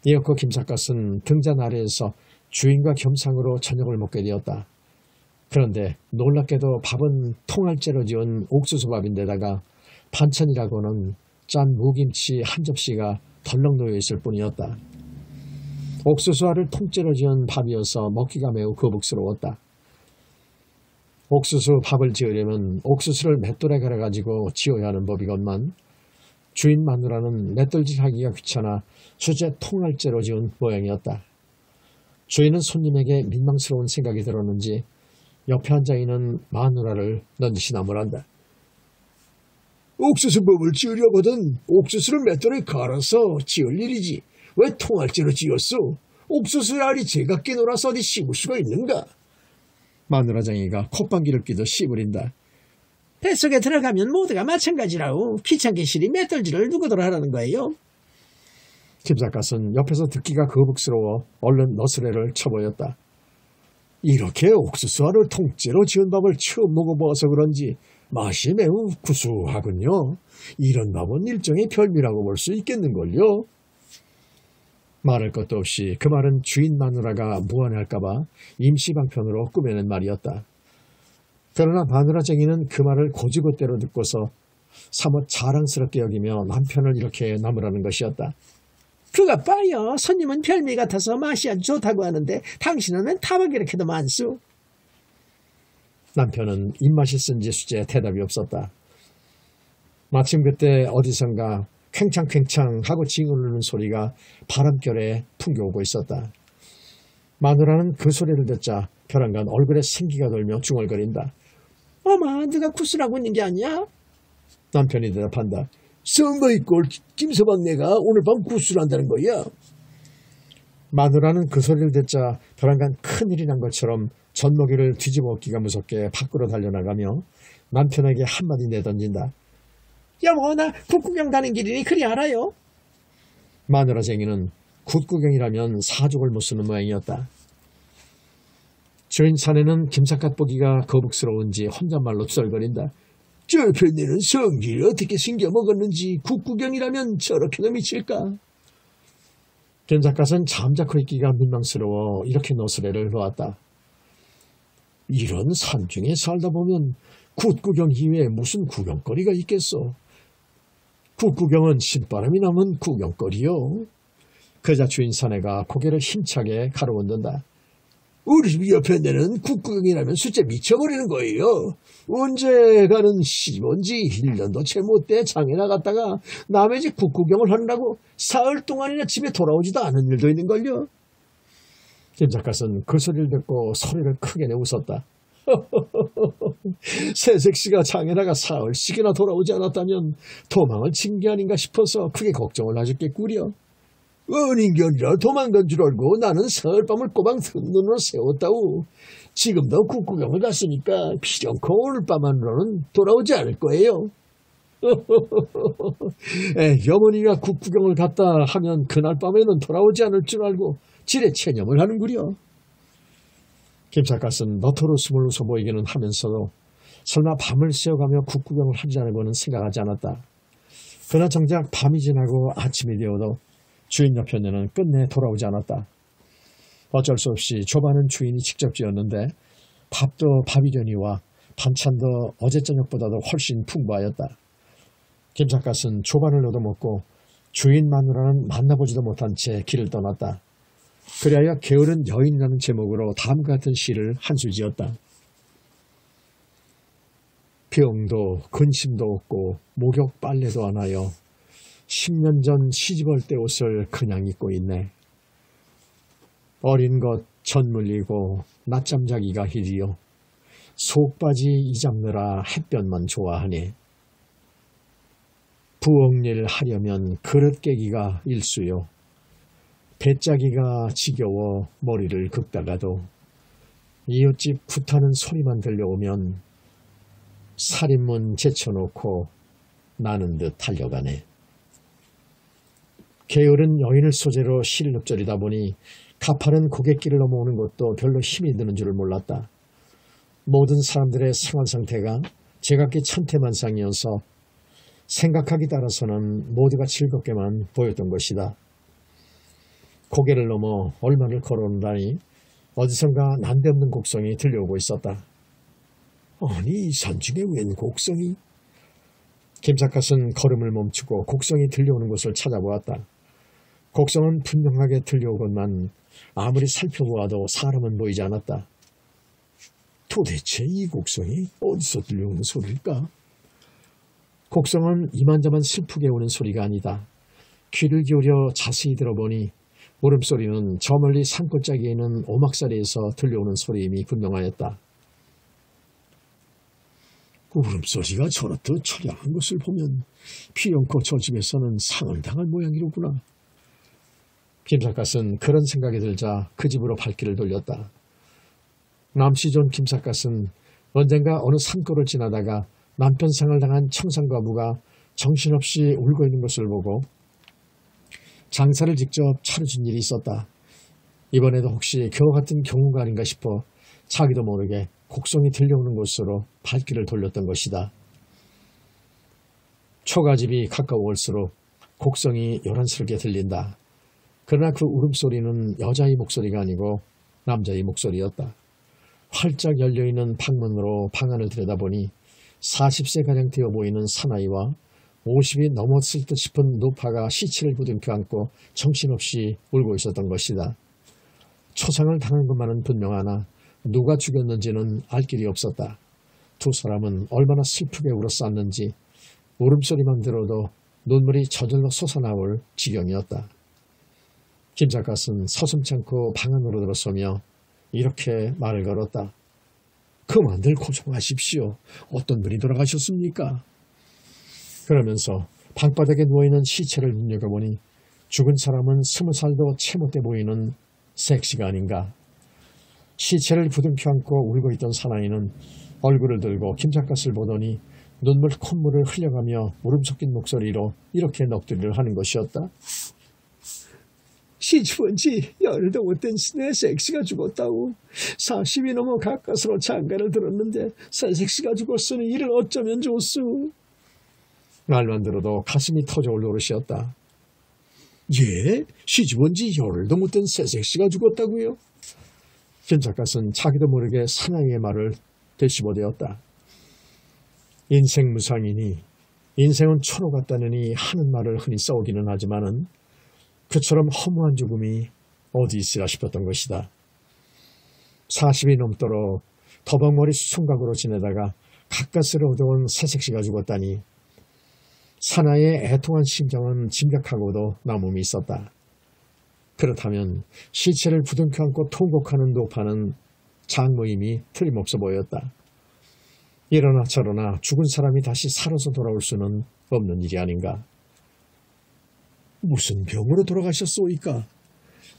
A: 이윽고 김삿갓은 등잔 아래에서 주인과 겸상으로 저녁을 먹게 되었다. 그런데 놀랍게도 밥은 통알째로 지은 옥수수밥인데다가 반찬이라고는 짠 무김치 한 접시가 덜렁 놓여 있을 뿐이었다. 옥수수알을 통째로 지은 밥이어서 먹기가 매우 거북스러웠다. 옥수수 밥을 지으려면 옥수수를 맷돌에 갈아가지고 지어야 하는 법이건만 주인 마누라는 맷돌질하기가 귀찮아 수제 통알째로 지은 모양이었다. 주인은 손님에게 민망스러운 생각이 들었는지 옆에 앉아있는 마누라를 넌지시 나무란다. 옥수수밥을 지으려거든 옥수수를 맷돌에 갈아서 지을 일이지. 왜 통알째로 지었소? 옥수수알이 제각기 놀아서 어디 씹을 수가 있는가? 마누라장이가 콧방귀를 끼듯 씨부린다.
B: 뱃속에 들어가면 모두가 마찬가지라고. 귀찮게 시리 맷돌질을 누구들 하라는 거예요?
A: 김삿갓은 옆에서 듣기가 거북스러워 얼른 너스레를 쳐보였다. 이렇게 옥수수알을 통째로 지은 밥을 처음 먹어봐서 그런지 맛이 매우 구수하군요. 이런 밥은 일종의 별미라고 볼 수 있겠는걸요. 말할 것도 없이 그 말은 주인 마누라가 무안할까봐 임시방편으로 꾸며낸 말이었다. 그러나 마누라쟁이는 그 말을 고지고대로 듣고서 사뭇 자랑스럽게 여기며 남편을 이렇게 나무라는 것이었다.
B: 그것 봐요. 손님은 별미 같아서 맛이 아주 좋다고 하는데 당신은 웬 타박이 이렇게도 많소?
A: 남편은 입맛이 쓴지 수제 대답이 없었다. 마침 그때 어디선가 퀭창퀭창 하고 징을 누는 소리가 바람결에 풍겨오고 있었다. 마누라는 그 소리를 듣자 벼랑간 얼굴에 생기가 돌며 중얼거린다.
B: 어마, 네가 구슬하고 있는 게 아니야?
A: 남편이 대답한다. 선거의 꼴 김서방네가 오늘 밤 구슬한다는 거야. 마누라는 그 소리를 듣자 벼랑간 큰일이 난 것처럼 젖먹이를 뒤집어 엎기가 무섭게 밖으로 달려나가며 남편에게 한마디 내던진다.
B: 여보, 나 국구경 가는 길이니 그리 알아요?
A: 마누라쟁이는 굿구경이라면 사족을 못 쓰는 모양이었다. 주인 사내는 김삿갓 보기가 거북스러운지 혼잣말로 투덜거린다. 저 편네는 성질이 어떻게 생겨 먹었는지 굿구경이라면 저렇게도 미칠까? 김삿갓은 잠자코 있기가 민망스러워 이렇게 노스레를 놓았다. 이런 산중에 살다 보면 굿구경 이외에 무슨 구경거리가 있겠어. 굿구경은 신바람이 나면 구경거리요. 그자 주인 사내가 고개를 힘차게 가로흔든다.
B: 우리 집 옆에 내는 국구경이라면 숫자 미쳐버리는 거예요. 언제 가는 시집온지 1년도 채 못돼 장에 나갔다가 남의 집 국구경을 하느라고 사흘 동안이나 집에 돌아오지도 않은 일도 있는걸요.
A: 김 작가는 그 소리를 듣고 소리를 크게 내 웃었다. 새색시가 장에 나가 사흘씩이나 돌아오지 않았다면 도망을 친 게 아닌가 싶어서 크게 걱정을 하셨겠구려.
B: 아닌 게 아니라 도망간 줄 알고 나는 사흘밤을 꼬박 눈으로 세웠다우. 지금도 국구경을 갔으니까 필연코 오늘 밤 안으로는 돌아오지 않을 거예요.
A: 어머니가 국구경을 갔다 하면 그날 밤에는 돌아오지 않을 줄 알고 지레 체념을 하는구려. 김 작가는 너토로 숨을 웃어 보이기는 하면서도 설마 밤을 새어가며 국구경을 하자고는 생각하지 않았다. 그러나 정작 밤이 지나고 아침이 되어도 주인 여편네는 끝내 돌아오지 않았다. 어쩔 수 없이 조반은 주인이 직접 지었는데 밥도 밥이려니와 반찬도 어제 저녁보다도 훨씬 풍부하였다. 김 작가는 조반을 얻어먹고 주인 마누라는 만나보지도 못한 채 길을 떠났다. 그리하여 게으른 여인이라는 제목으로 다음과 같은 시를 한 수 지었다. 병도 근심도 없고 목욕 빨래도 안 하여 10년 전 시집올 때 옷을 그냥 입고 있네. 어린 것 젖 물리고 낮잠 자기가 일이요. 속바지 이 잡느라 햇볕만 좋아하네. 부엌일 하려면 그릇 깨기가 일수요. 배짜기가 지겨워 머리를 긁다가도 이웃집 굿하는 소리만 들려오면 살인문 제쳐놓고 나는 듯 달려가네. 게으른 여인을 소재로 시를 읊조리다 보니 가파른 고갯길을 넘어오는 것도 별로 힘이 드는 줄을 몰랐다. 모든 사람들의 생활 상태가 제각기 천태만상이어서 생각하기 따라서는 모두가 즐겁게만 보였던 것이다. 고개를 넘어 얼마를 걸어온다니 어디선가 난데없는 곡성이 들려오고 있었다. 아니, 이 산중에 웬 곡성이? 김 작가는 걸음을 멈추고 곡성이 들려오는 곳을 찾아보았다. 곡성은 분명하게 들려오건만 아무리 살펴보아도 사람은 보이지 않았다. 도대체 이 곡성이 어디서 들려오는 소리일까? 곡성은 이만저만 슬프게 오는 소리가 아니다. 귀를 기울여 자세히 들어보니 울음소리는 저 멀리 산골짜기에 있는 오막살이에서 들려오는 소리임이 분명하였다. 울음소리가 저렇듯 처량한 것을 보면 피연코 저 집에서는 상을 당할 모양이로구나. 김 작가는 그런 생각이 들자 그 집으로 발길을 돌렸다. 남씨존 김 작가는 언젠가 어느 산골을 지나다가 남편상을 당한 청산과부가 정신없이 울고 있는 것을 보고 장사를 직접 차려준 일이 있었다. 이번에도 혹시 겨우 같은 경우가 아닌가 싶어 자기도 모르게 곡성이 들려오는 곳으로 발길을 돌렸던 것이다. 초가집이 가까워올수록 곡성이 요란스럽게 들린다. 그러나 그 울음소리는 여자의 목소리가 아니고 남자의 목소리였다. 활짝 열려있는 방문으로 방 안을 들여다보니 40세가량 되어 보이는 사나이와 50이 넘었을 듯 싶은 노파가 시체를 부둥켜 안고 정신없이 울고 있었던 것이다. 초상을 당한 것만은 분명하나 누가 죽였는지는 알 길이 없었다. 두 사람은 얼마나 슬프게 울었었는지 울음소리만 들어도 눈물이 저절로 솟아나올 지경이었다. 김 작가는 서슴지 않고 방 안으로 들어서며 이렇게 말을 걸었다. 그만들 고정하십시오. 어떤 분이 돌아가셨습니까? 그러면서 방바닥에 누워있는 시체를 눈여겨보니 죽은 사람은 20살도 채 못돼 보이는 색시가 아닌가. 시체를 부둥켜 안고 울고 있던 사나이는 얼굴을 들고 김 작가를 보더니 눈물 콧물을 흘려가며 울음 섞인 목소리로 이렇게 넋두리를 하는 것이었다.
B: 시집온 지 열흘도 못된 내 색시가 죽었다고. 40이 넘어 가까스로 장가를 들었는데 새 색시가 죽었으니 이를 어쩌면 좋소.
A: 말만 들어도 가슴이 터져올 노릇이었다.
B: 예? 시집온 지 열흘도 못된 새 색시가 죽었다고요?
A: 김 작가는 자기도 모르게 사나이의 말을 되씹어대었다. 인생 무상이니 인생은 초로 같다느니 하는 말을 흔히 써오기는 하지만은 그처럼 허무한 죽음이 어디 있으라 싶었던 것이다. 40이 넘도록 더벅머리 수총각으로 지내다가 가까스로 얻어온 새색시가 죽었다니 사나이의 애통한 심정은 짐작하고도 남음이 있었다. 그렇다면 시체를 부둥켜 안고 통곡하는 노파는 장모임이 틀림없어 보였다. 이러나 저러나 죽은 사람이 다시 살아서 돌아올 수는 없는 일이 아닌가.
B: 무슨 병으로 돌아가셨소이까?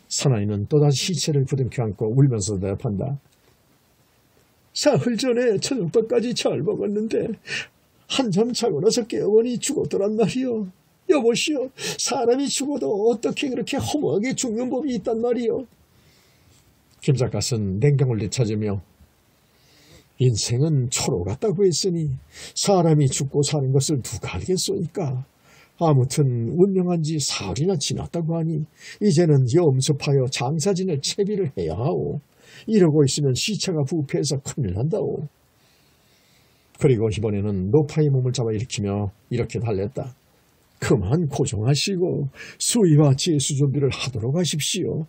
A: 사나이는 또다시 시체를 부둥켜 안고 울면서 대답한다.
B: 사흘 전에 저녁밥까지 잘 먹었는데 한잠 자고 나서 깨어보니 죽었더란 말이요. 여보시오, 사람이 죽어도 어떻게 그렇게 허무하게 죽는 법이 있단 말이요.
A: 김 작가는 냉정을 되찾으며
B: 인생은 초로 같다고 했으니 사람이 죽고 사는 것을 누가 알겠소니까. 아무튼 운명한 지 사흘이나 지났다고 하니 이제는 염습하여 장사진을 채비를 해야 하오. 이러고 있으면 시차가 부패해서 큰일 난다오.
A: 그리고 이번에는 노파의 몸을 잡아 일으키며 이렇게 달랬다.
B: 그만 고정하시고 수의와 제수 준비를 하도록 하십시오.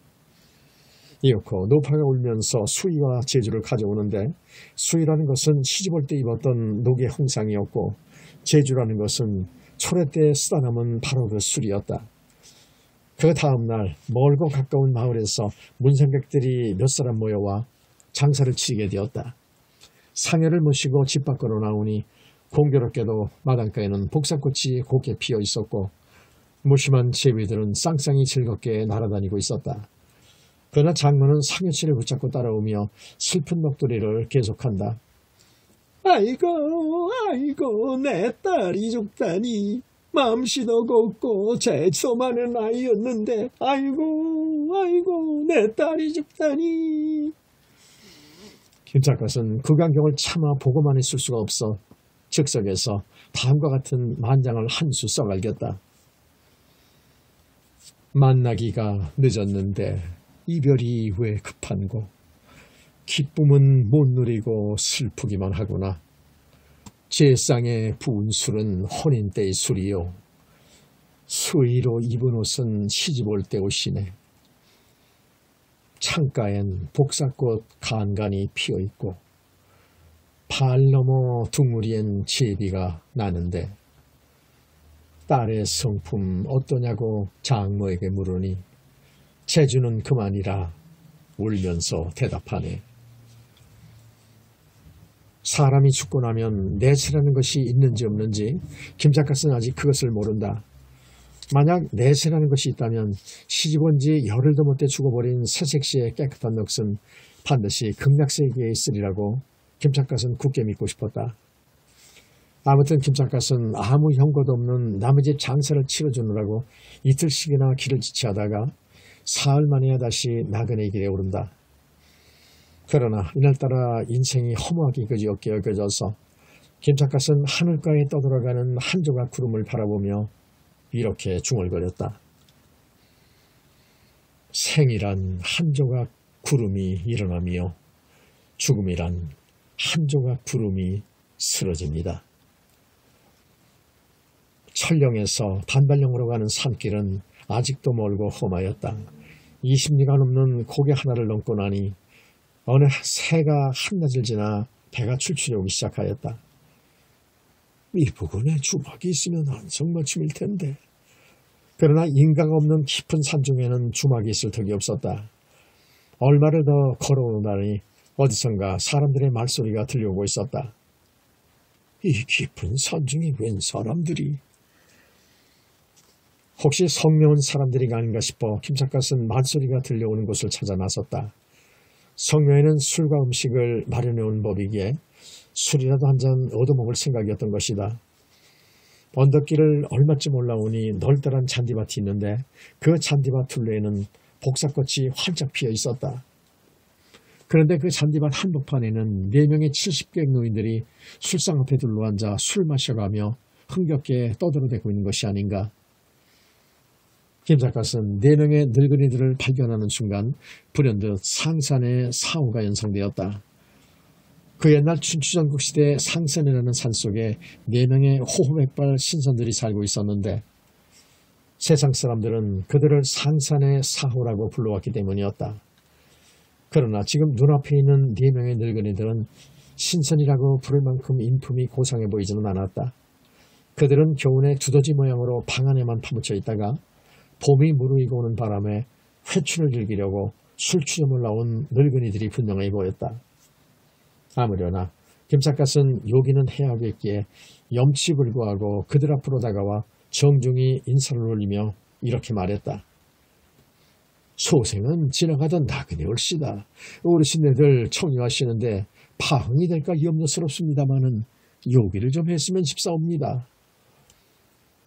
A: 이윽고 노파가 울면서 수의와 제주를 가져오는데 수의라는 것은 시집올 때 입었던 녹의 홍상이었고 제주라는 것은 초래 때 쓰다 남은 바로 그 술이었다. 그 다음날 멀고 가까운 마을에서 문상객들이 몇 사람 모여와 장사를 치게 되었다. 상여를 모시고 집 밖으로 나오니 공교롭게도 마당가에는 복사꽃이 곱게 피어 있었고 무심한 제비들은 쌍쌍이 즐겁게 날아다니고 있었다. 그러나 장모는 상여치를 붙잡고 따라오며 슬픈 목소리를 계속한다.
B: 아이고 아이고 내 딸이 죽다니. 맘씨도 곱고 재수 많은 아이였는데 아이고 내 딸이 죽다니.
A: 김 작가는 그 광경을 차마 보고만 있을 수가 없어 즉석에서 다음과 같은 만장을 한 수 써갈겼다. 만나기가 늦었는데 이별이 왜 급한고 기쁨은 못 누리고 슬프기만 하구나. 제쌍에 부은 술은 혼인 때의 술이요. 수의로 입은 옷은 시집 올 때 옷이네. 창가엔 복사꽃 간간히 피어있고 발 너머 둥우리엔 제비가 나는데 딸의 성품 어떠냐고 장모에게 물으니 제주는 그만이라 울면서 대답하네. 사람이 죽고 나면 내세라는 것이 있는지 없는지 김 작가는 아직 그것을 모른다. 만약 내세라는 것이 있다면 시집온 지 열흘도 못돼 죽어버린 새색시의 깨끗한 넋은 반드시 극락세계에 있으리라고 김 작가는 굳게 믿고 싶었다. 아무튼 김 작가는 아무 형고도 없는 남의 집 장사를 치러주느라고 이틀씩이나 길을 지체하다가 사흘 만에야 다시 나그네 길에 오른다. 그러나 이날따라 인생이 허무하게 그지없게 여겨져서 김 작가는 하늘가에 떠돌아가는 한 조각 구름을 바라보며 이렇게 중얼거렸다. 생이란 한 조각 구름이 일어나며 죽음이란 한 조각 구름이 쓰러집니다. 철령에서 단발령으로 가는 산길은 아직도 멀고 험하였다. 20리가 넘는 고개 하나를 넘고 나니 어느 새가 한낮을 지나 배가 출출해 오기 시작하였다.
B: 이 부근에 주막이 있으면 안성맞춤일 텐데.
A: 그러나 인가가 없는 깊은 산중에는 주막이 있을 턱이 없었다. 얼마를 더 걸어오다니 어디선가 사람들의 말소리가 들려오고 있었다.
B: 이 깊은 산중에 웬 사람들이.
A: 혹시 성명은 사람들이 아닌가 싶어 김 작가는 말소리가 들려오는 곳을 찾아 나섰다. 성묘에는 술과 음식을 마련해온 법이기에 술이라도 한 잔 얻어먹을 생각이었던 것이다. 언덕길을 얼마쯤 올라오니 널따란 잔디밭이 있는데 그 잔디밭 둘레에는 복사꽃이 활짝 피어 있었다. 그런데 그 잔디밭 한복판에는 4명의 70개 노인들이 술상 앞에 둘러앉아 술 마셔가며 흥겹게 떠들어대고 있는 것이 아닌가. 김 작가는 4명의 늙은이들을 발견하는 순간 불현듯 상산의 사후가 연상되었다. 그 옛날 춘추전국 시대 상산이라는 산속에 4명의 호호백발 신선들이 살고 있었는데 세상 사람들은 그들을 상산의 사후라고 불러왔기 때문이었다. 그러나 지금 눈앞에 있는 4명의 늙은이들은 신선이라고 부를 만큼 인품이 고상해 보이지는 않았다. 그들은 교훈의 두더지 모양으로 방 안에만 파묻혀 있다가 봄이 무르익어 오는 바람에 회춘을 즐기려고 술취점을 나온 늙은이들이 분명히 보였다. 아무려나 김삿갓은 요기는 해야 하겠기에 염치불구하고 그들 앞으로 다가와 정중히 인사를 올리며 이렇게 말했다. 소생은 지나가던 나그네 올시다. 어르신네들 청유하시는데 파흥이 될까 염려스럽습니다마는 요기를 좀 했으면 싶사옵니다.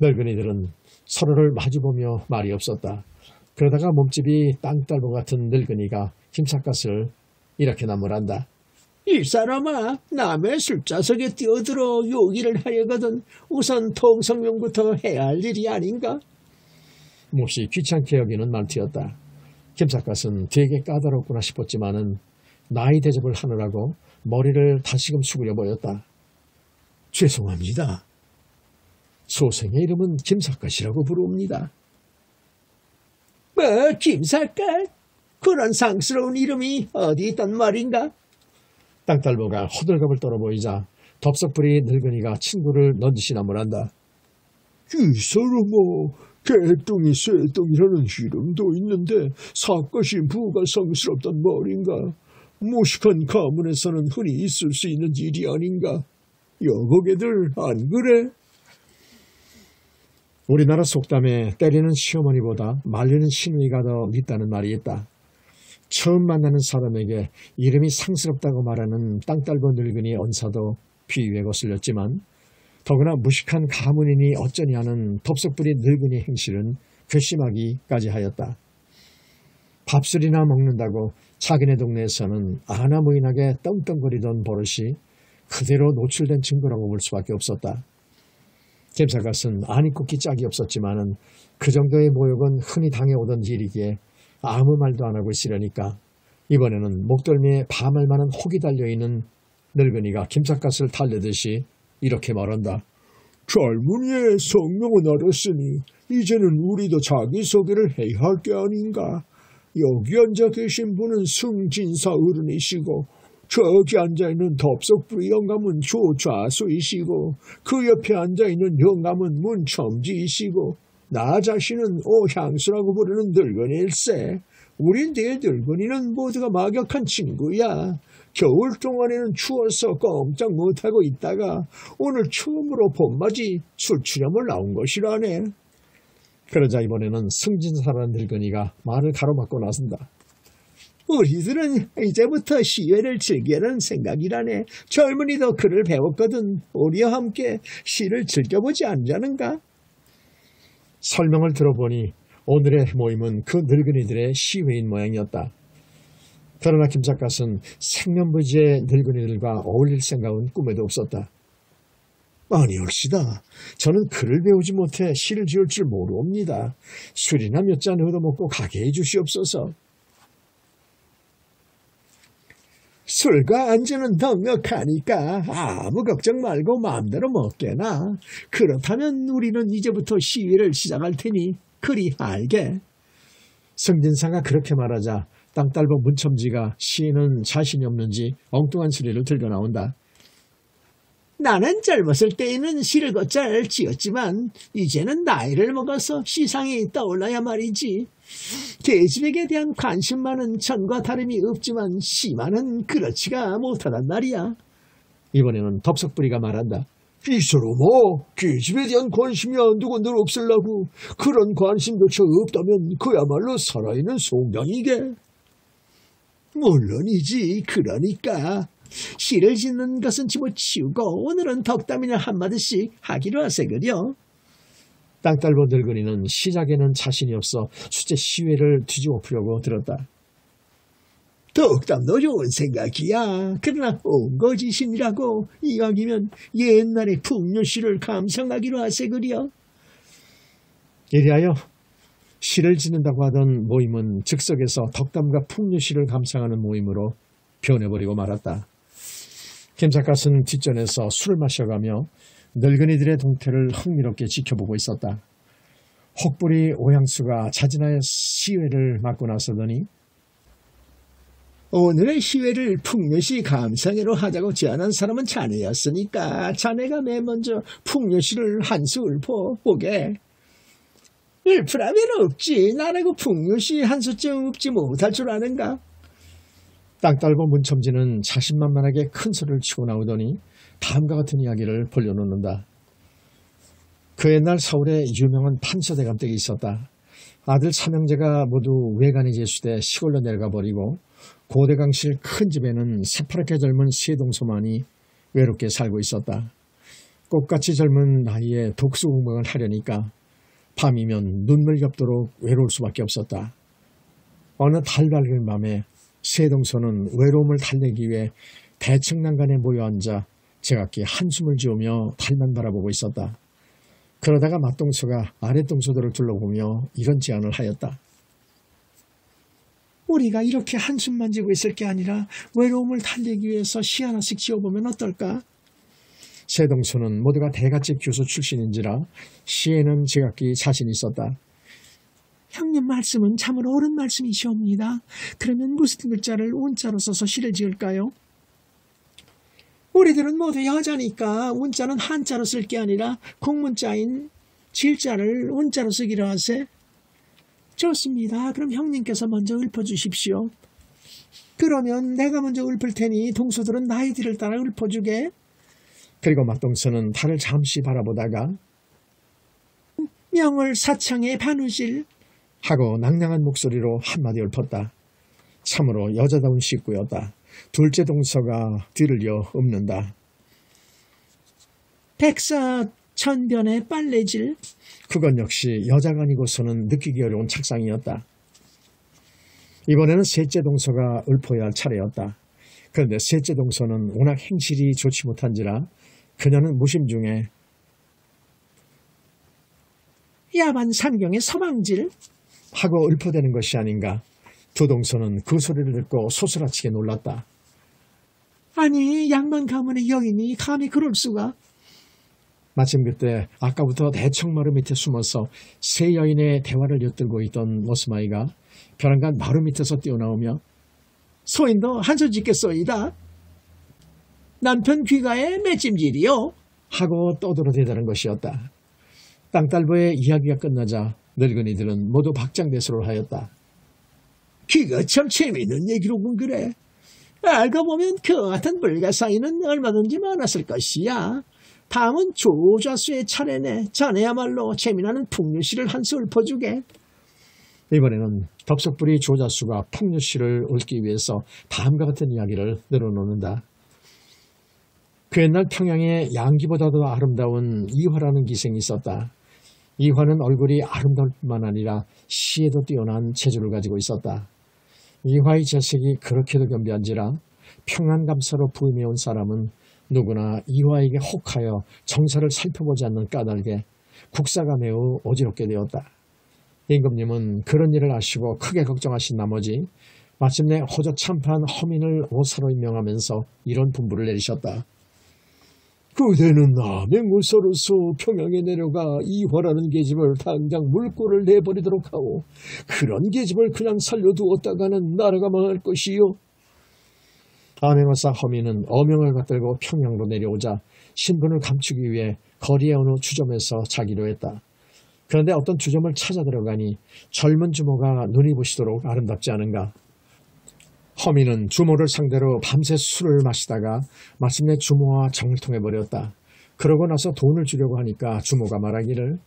A: 늙은이들은 서로를 마주보며 말이 없었다. 그러다가 몸집이 땅딸보 같은 늙은이가 김삿갓을 이렇게 나무란다.
B: 이 사람아, 남의 술자석에 뛰어들어 요기를 하려거든 우선 통성명부터 해야 할 일이 아닌가?
A: 몹시 귀찮게 여기는 말투였다. 김삿갓은 되게 까다롭구나 싶었지만은 나이 대접을 하느라고 머리를 다시금 숙여 보였다.
B: 죄송합니다. 소생의 이름은 김삿갓이라고 부릅니다. 뭐, 김삿갓? 그런 상스러운 이름이 어디 있단 말인가?
A: 땅딸보가 호들갑을 떨어보이자 덥석부리 늙은이가 친구를 넌지시 나무란다.
B: 이 사람아, 개똥이 쇠똥이라는 이름도 있는데 사것이 부가 성스럽단 말인가? 무식한 가문에서는 흔히 있을 수 있는 일이 아닌가? 여보게들 안 그래?
A: 우리나라 속담에 때리는 시어머니보다 말리는 시누이가 더 밉다는 말이 있다. 처음 만나는 사람에게 이름이 상스럽다고 말하는 땅딸보 늙은이의 언사도 비위에 거슬렸지만 더구나 무식한 가문인이 어쩌니 하는 덥석부리 늙은이 행실은 괘씸하기까지 하였다. 밥술이나 먹는다고 자기네 동네에서는 아나무인하게 떵떵거리던 버릇이 그대로 노출된 증거라고 볼 수밖에 없었다. 김삿갓은 아니 꼽기 짝이 없었지만은 그 정도의 모욕은 흔히 당해오던 일이기에 아무 말도 안 하고 있으려니까 이번에는 목덜미에 밤을 만한 혹이 달려있는 늙은이가 김삿갓을 달래듯이 이렇게 말한다.
B: 젊은이의 성명은 알았으니 이제는 우리도 자기소개를 해야 할 게 아닌가. 여기 앉아 계신 분은 승진사 어른이시고 저기 앉아있는 덥석부리 영감은 조좌수이시고 그 옆에 앉아있는 영감은 문첨지이시고 나 자신은 오향수라고 부르는 늙은이일세. 우리 네 늙은이는 모두가 막역한 친구야. 겨울 동안에는 추워서 꼼짝 못하고 있다가 오늘 처음으로 봄맞이 술취점을 나온 것이라네.
A: 그러자 이번에는 승진사라는 늙은이가 말을 가로막고 나선다.
B: 우리들은 이제부터 시회를 즐기려는 생각이라네. 젊은이도 글을 배웠거든. 우리와 함께 시를 즐겨보지 않자는가?
A: 설명을 들어보니 오늘의 모임은 그 늙은이들의 시회인 모양이었다. 그러나 김삿갓은 생면부지의 늙은이들과 어울릴 생각은 꿈에도 없었다.
B: 아니올시다. 저는 글을 배우지 못해 시를 지을 줄 모르옵니다. 술이나 몇 잔 얻어먹고 가게 해주시옵소서. 술과 안주는 넉넉하니까 아무 걱정 말고 마음대로 먹게나. 그렇다면 우리는 이제부터 시위를 시작할 테니 그리 알게.
A: 승진사가 그렇게 말하자 땅딸보 문첨지가 시인은 자신이 없는지 엉뚱한 소리를 들고 나온다.
B: 나는 젊었을 때에는 시를 곧잘 지었지만 이제는 나이를 먹어서 시상이 떠올라야 말이지. 계집에게 대한 관심만은 전과 다름이 없지만 시만은 그렇지가 못하단 말이야.
A: 이번에는 덥석부리가 말한다.
B: 이 사람아, 계집에 대한 관심이 한두건들 없을라고. 그런 관심조차 없다면 그야말로 살아있는 송장이게. 물론이지. 그러니까 시를 짓는 것은 집어치우고 오늘은 덕담이나 한마디씩 하기로 하세 그려.
A: 땅딸보 늙은이는 시작에는 자신이 없어 수제 시회를 뒤집어 풀려고 들었다.
B: 덕담도 좋은 생각이야. 그러나 옹거지신이라고 이왕이면 옛날의 풍류시를 감상하기로 하세 그려.
A: 이리하여 시를 짓는다고 하던 모임은 즉석에서 덕담과 풍류시를 감상하는 모임으로 변해버리고 말았다. 김삿갓은 뒷전에서 술을 마셔가며 늙은이들의 동태를 흥미롭게 지켜보고 있었다. 혹부리 오향수가 자진하여 시회를 맡고 나서더니
B: 오늘의 희회를 풍류시 감상회로 하자고 제안한 사람은 자네였으니까 자네가 맨 먼저 풍류시를 한 수 읊어보게. 읊으라면 없지. 나라고 풍류시 한 수쯤 읊지 못할 줄 아는가?
A: 땅딸보 문첨지는 자신만만하게 큰 소리를 치고 나오더니 다음과 같은 이야기를 벌려놓는다. 그 옛날 서울에 유명한 판서대감 댁이 있었다. 아들 삼형제가 모두 외간에 제수돼 시골로 내려가 버리고 고대강실 큰 집에는 새파랗게 젊은 세 동서만이 외롭게 살고 있었다. 꽃같이 젊은 나이에 독수공부를 하려니까 밤이면 눈물 겹도록 외로울 수밖에 없었다. 어느 달 밝은 밤에 세 동서는 외로움을 달래기 위해 대청난간에 모여 앉아 제각기 한숨을 지으며 달만 바라보고 있었다. 그러다가 맏동서가 아랫동서들을 둘러보며 이런 제안을 하였다.
B: 우리가 이렇게 한숨만 지고 있을 게 아니라 외로움을 달래기 위해서 시 하나씩 지어보면 어떨까?
A: 세 동서는 모두가 대갓집 교수 출신인지라 시에는 제각기 자신이 있었다.
B: 형님 말씀은 참으로 옳은 말씀이시옵니다. 그러면 무슨 글자를 운자로 써서 시를 지을까요? 우리들은 모두 여자니까 운자는 한자로 쓸 게 아니라 공문자인 질자를 운자로 쓰기로 하세. 좋습니다. 그럼 형님께서 먼저 읊어주십시오. 그러면 내가 먼저 읊을 테니 동서들은 나의 뒤를 따라 읊어주게.
A: 그리고 맏동서는 달을 잠시 바라보다가
B: 명월 사창의 반우실
A: 하고 낭낭한 목소리로 한마디 읊었다. 참으로 여자다운 식구였다. 둘째 동서가 뒤를 이어 읊는다.
B: 백사천변의 빨래질.
A: 그건 역시 여자가 아니고서는 느끼기 어려운 착상이었다. 이번에는 셋째 동서가 읊어야 할 차례였다. 그런데 셋째 동서는 워낙 행실이 좋지 못한지라 그녀는 무심 중에
B: 야만 삼경의 서방질
A: 하고 읊어대는 것이 아닌가. 두 동서는 그 소리를 듣고 소스라치게 놀랐다.
B: 아니 양반 가문의 여인이 감히 그럴 수가.
A: 마침 그때 아까부터 대청마루 밑에 숨어서 세 여인의 대화를 엿들고 있던 머스마이가 벼랑간 마루 밑에서 뛰어나오며
B: 소인도 한소 짓겠소이다. 남편 귀가에 맺짐질이요.
A: 하고 떠들어대다는 것이었다. 땅딸보의 이야기가 끝나자 늙은이들은 모두 박장대소를 하였다.
B: 귀가 참 재미있는 얘기로군 그래. 알고 보면 그 같은 불가사의는 얼마든지 많았을 것이야. 다음은 조좌수의 차례네. 자네야말로 재미나는 풍류시를 한 수 읊어주게.
A: 이번에는 덥석부리 조자수가 풍류시를 읊기 위해서 다음과 같은 이야기를 늘어놓는다. 그 옛날 평양에 양기보다도 아름다운 이화라는 기생이 있었다. 이화는 얼굴이 아름다울 뿐만 아니라 시에도 뛰어난 재주를 가지고 있었다. 이화의 재색이 그렇게도 겸비한지라 평안감사로 부임해온 사람은 누구나 이화에게 혹하여 정사를 살펴보지 않는 까닭에 국사가 매우 어지럽게 되었다. 임금님은 그런 일을 아시고 크게 걱정하신 나머지 마침내 호적참판 허민을 오사로 임명하면서 이런 분부를 내리셨다.
B: 그대는 남행무소로서 평양에 내려가 이화라는 계집을 당장 물꼬를 내버리도록 하고 그런 계집을 그냥 살려두었다가는 나라가 망할 것이요.
A: 암행어사 허민은 어명을 받들고 평양으로 내려오자 신분을 감추기 위해 거리의 어느 주점에서 자기로 했다. 그런데 어떤 주점을 찾아 들어가니 젊은 주모가 눈이 부시도록 아름답지 않은가. 허민은 주모를 상대로 밤새 술을 마시다가 마침내 주모와 정을 통해버렸다. 그러고 나서 돈을 주려고 하니까 주모가 말하기를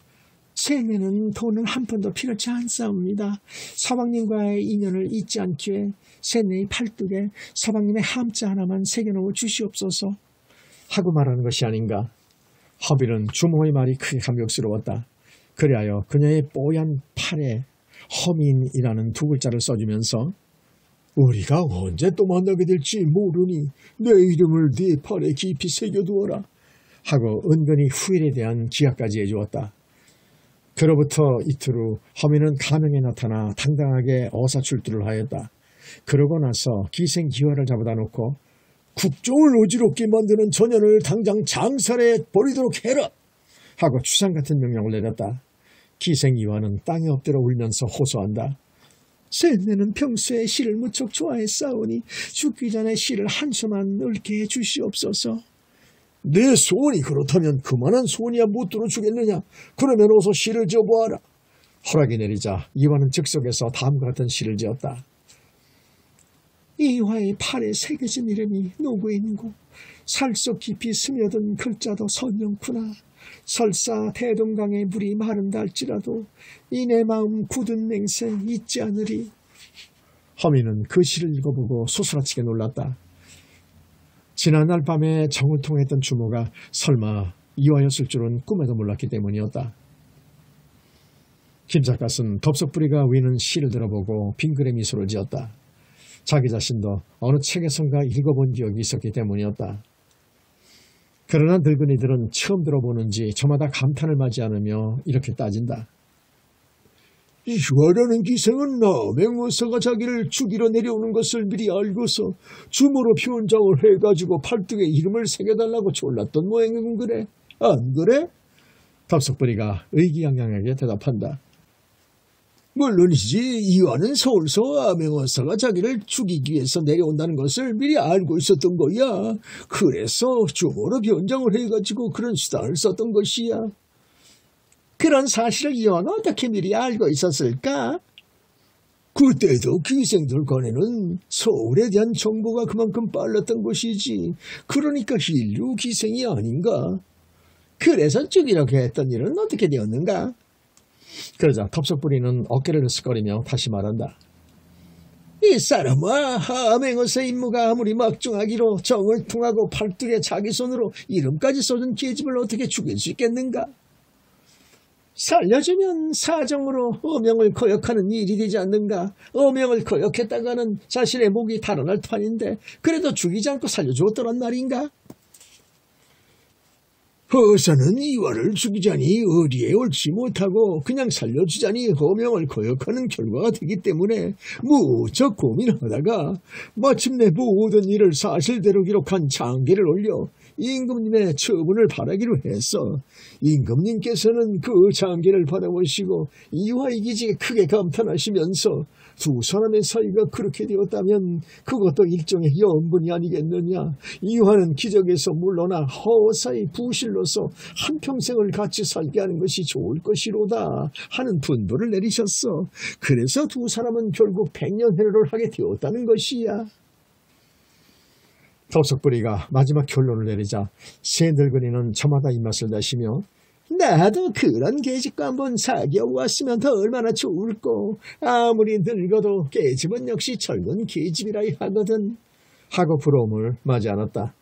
B: 생애는 돈을 한 푼도 필요치 않사옵니다. 서방님과의 인연을 잊지 않기 위해 생애의 팔뚝에 서방님의 함자 하나만 새겨놓어 주시옵소서
A: 하고 말하는 것이 아닌가. 허민은 주모의 말이 크게 감격스러웠다. 그리하여 그녀의 뽀얀 팔에 허민이라는 두 글자를 써주면서
B: 우리가 언제 또 만나게 될지 모르니 내 이름을 네 팔에 깊이 새겨두어라
A: 하고 은근히 후일에 대한 기약까지 해주었다. 그로부터 이틀 후 허민은 가명에 나타나 당당하게 어사출두를 하였다. 그러고 나서 기생기화를 잡아다 놓고
B: 국종을 어지럽게 만드는 전현을 당장 장살해 버리도록 해라
A: 하고 추상 같은 명령을 내렸다. 기생이화는 땅에 엎드려 울면서 호소한다.
B: 셋내는 평소에 시를 무척 좋아했사오니 죽기 전에 시를 한 수만 읽게 해주시옵소서. 내 소원이 그렇다면 그만한 소원이야 못 들어주겠느냐. 그러면 어서 시를 지어보아라.
A: 허락이 내리자 이화는 즉석에서 다음과 같은 시를 지었다.
B: 이화의 팔에 새겨진 이름이 노구인고 살속 깊이 스며든 글자도 선명구나. 설사 대동강의 물이 마른다 할지라도 이내 마음 굳은 맹세 잊지 않으리.
A: 허민은 그 시를 읽어보고 소스라치게 놀랐다. 지난날 밤에 정을 통했던 주모가 설마 이화였을 줄은 꿈에도 몰랐기 때문이었다. 김 작가는 덥석부리가 위는 시를 들어보고 빙그레 미소를 지었다. 자기 자신도 어느 책에선가 읽어본 기억이 있었기 때문이었다. 그러나 늙은이들은 처음 들어보는지 저마다 감탄을 맞이 않으며 이렇게 따진다.
B: 이화라는 기생은 남행어사가 자기를 죽이러 내려오는 것을 미리 알고서 주모로 표현장을 해가지고 팔뚝에 이름을 새겨달라고 졸랐던 모양이군 그래. 안 그래?
A: 덥석부리가 의기양양하게 대답한다.
B: 물론이지. 이화는 서울서 암행어사가 자기를 죽이기 위해서 내려온다는 것을 미리 알고 있었던 거야. 그래서 주모로 변장을 해가지고 그런 수단을 썼던 것이야. 그런 사실을 이화가 어떻게 미리 알고 있었을까? 그때도 기생들 간에는 서울에 대한 정보가 그만큼 빨랐던 것이지. 그러니까 인류 기생이 아닌가. 그래서 죽이려고 했던 일은 어떻게 되었는가?
A: 그러자 덥석부리는 어깨를 으쓱거리며 다시 말한다.
B: 이 사람아, 암행어사 임무가 아무리 막중하기로 정을 통하고 팔뚝에 자기 손으로 이름까지 써준 계집을 어떻게 죽일 수 있겠는가? 살려주면 사정으로 어명을 거역하는 일이 되지 않는가? 어명을 거역했다가는 자신의 목이 달아날 판인데 그래도 죽이지 않고 살려주었더란 말인가? 허사는 이화를 죽이자니 의리에 옳지 못하고 그냥 살려주자니 어명을 거역하는 결과가 되기 때문에 무척 고민하다가 마침내 모든 일을 사실대로 기록한 장계를 올려 임금님의 처분을 바라기로 했어. 임금님께서는 그 장계를 받아보시고 이화의 기지에 크게 감탄하시면서 두 사람의 사이가 그렇게 되었다면 그것도 일종의 연분이 아니겠느냐. 이화는 기적에서 물러나 허사의 부실로서 한평생을 같이 살게 하는 것이 좋을 것이로다 하는 분부를 내리셨어. 그래서 두 사람은 결국 백년회로를 하게 되었다는 것이야.
A: 덥석부리가 마지막 결론을 내리자 새 늙은이는 저마다 입맛을 다시며
B: 나도 그런 계집과 한번 사귀어왔으면 더 얼마나 좋을꼬. 아무리 늙어도 계집은 역시 젊은 계집이라 하거든.
A: 하고 부러움을 맞이 않았다.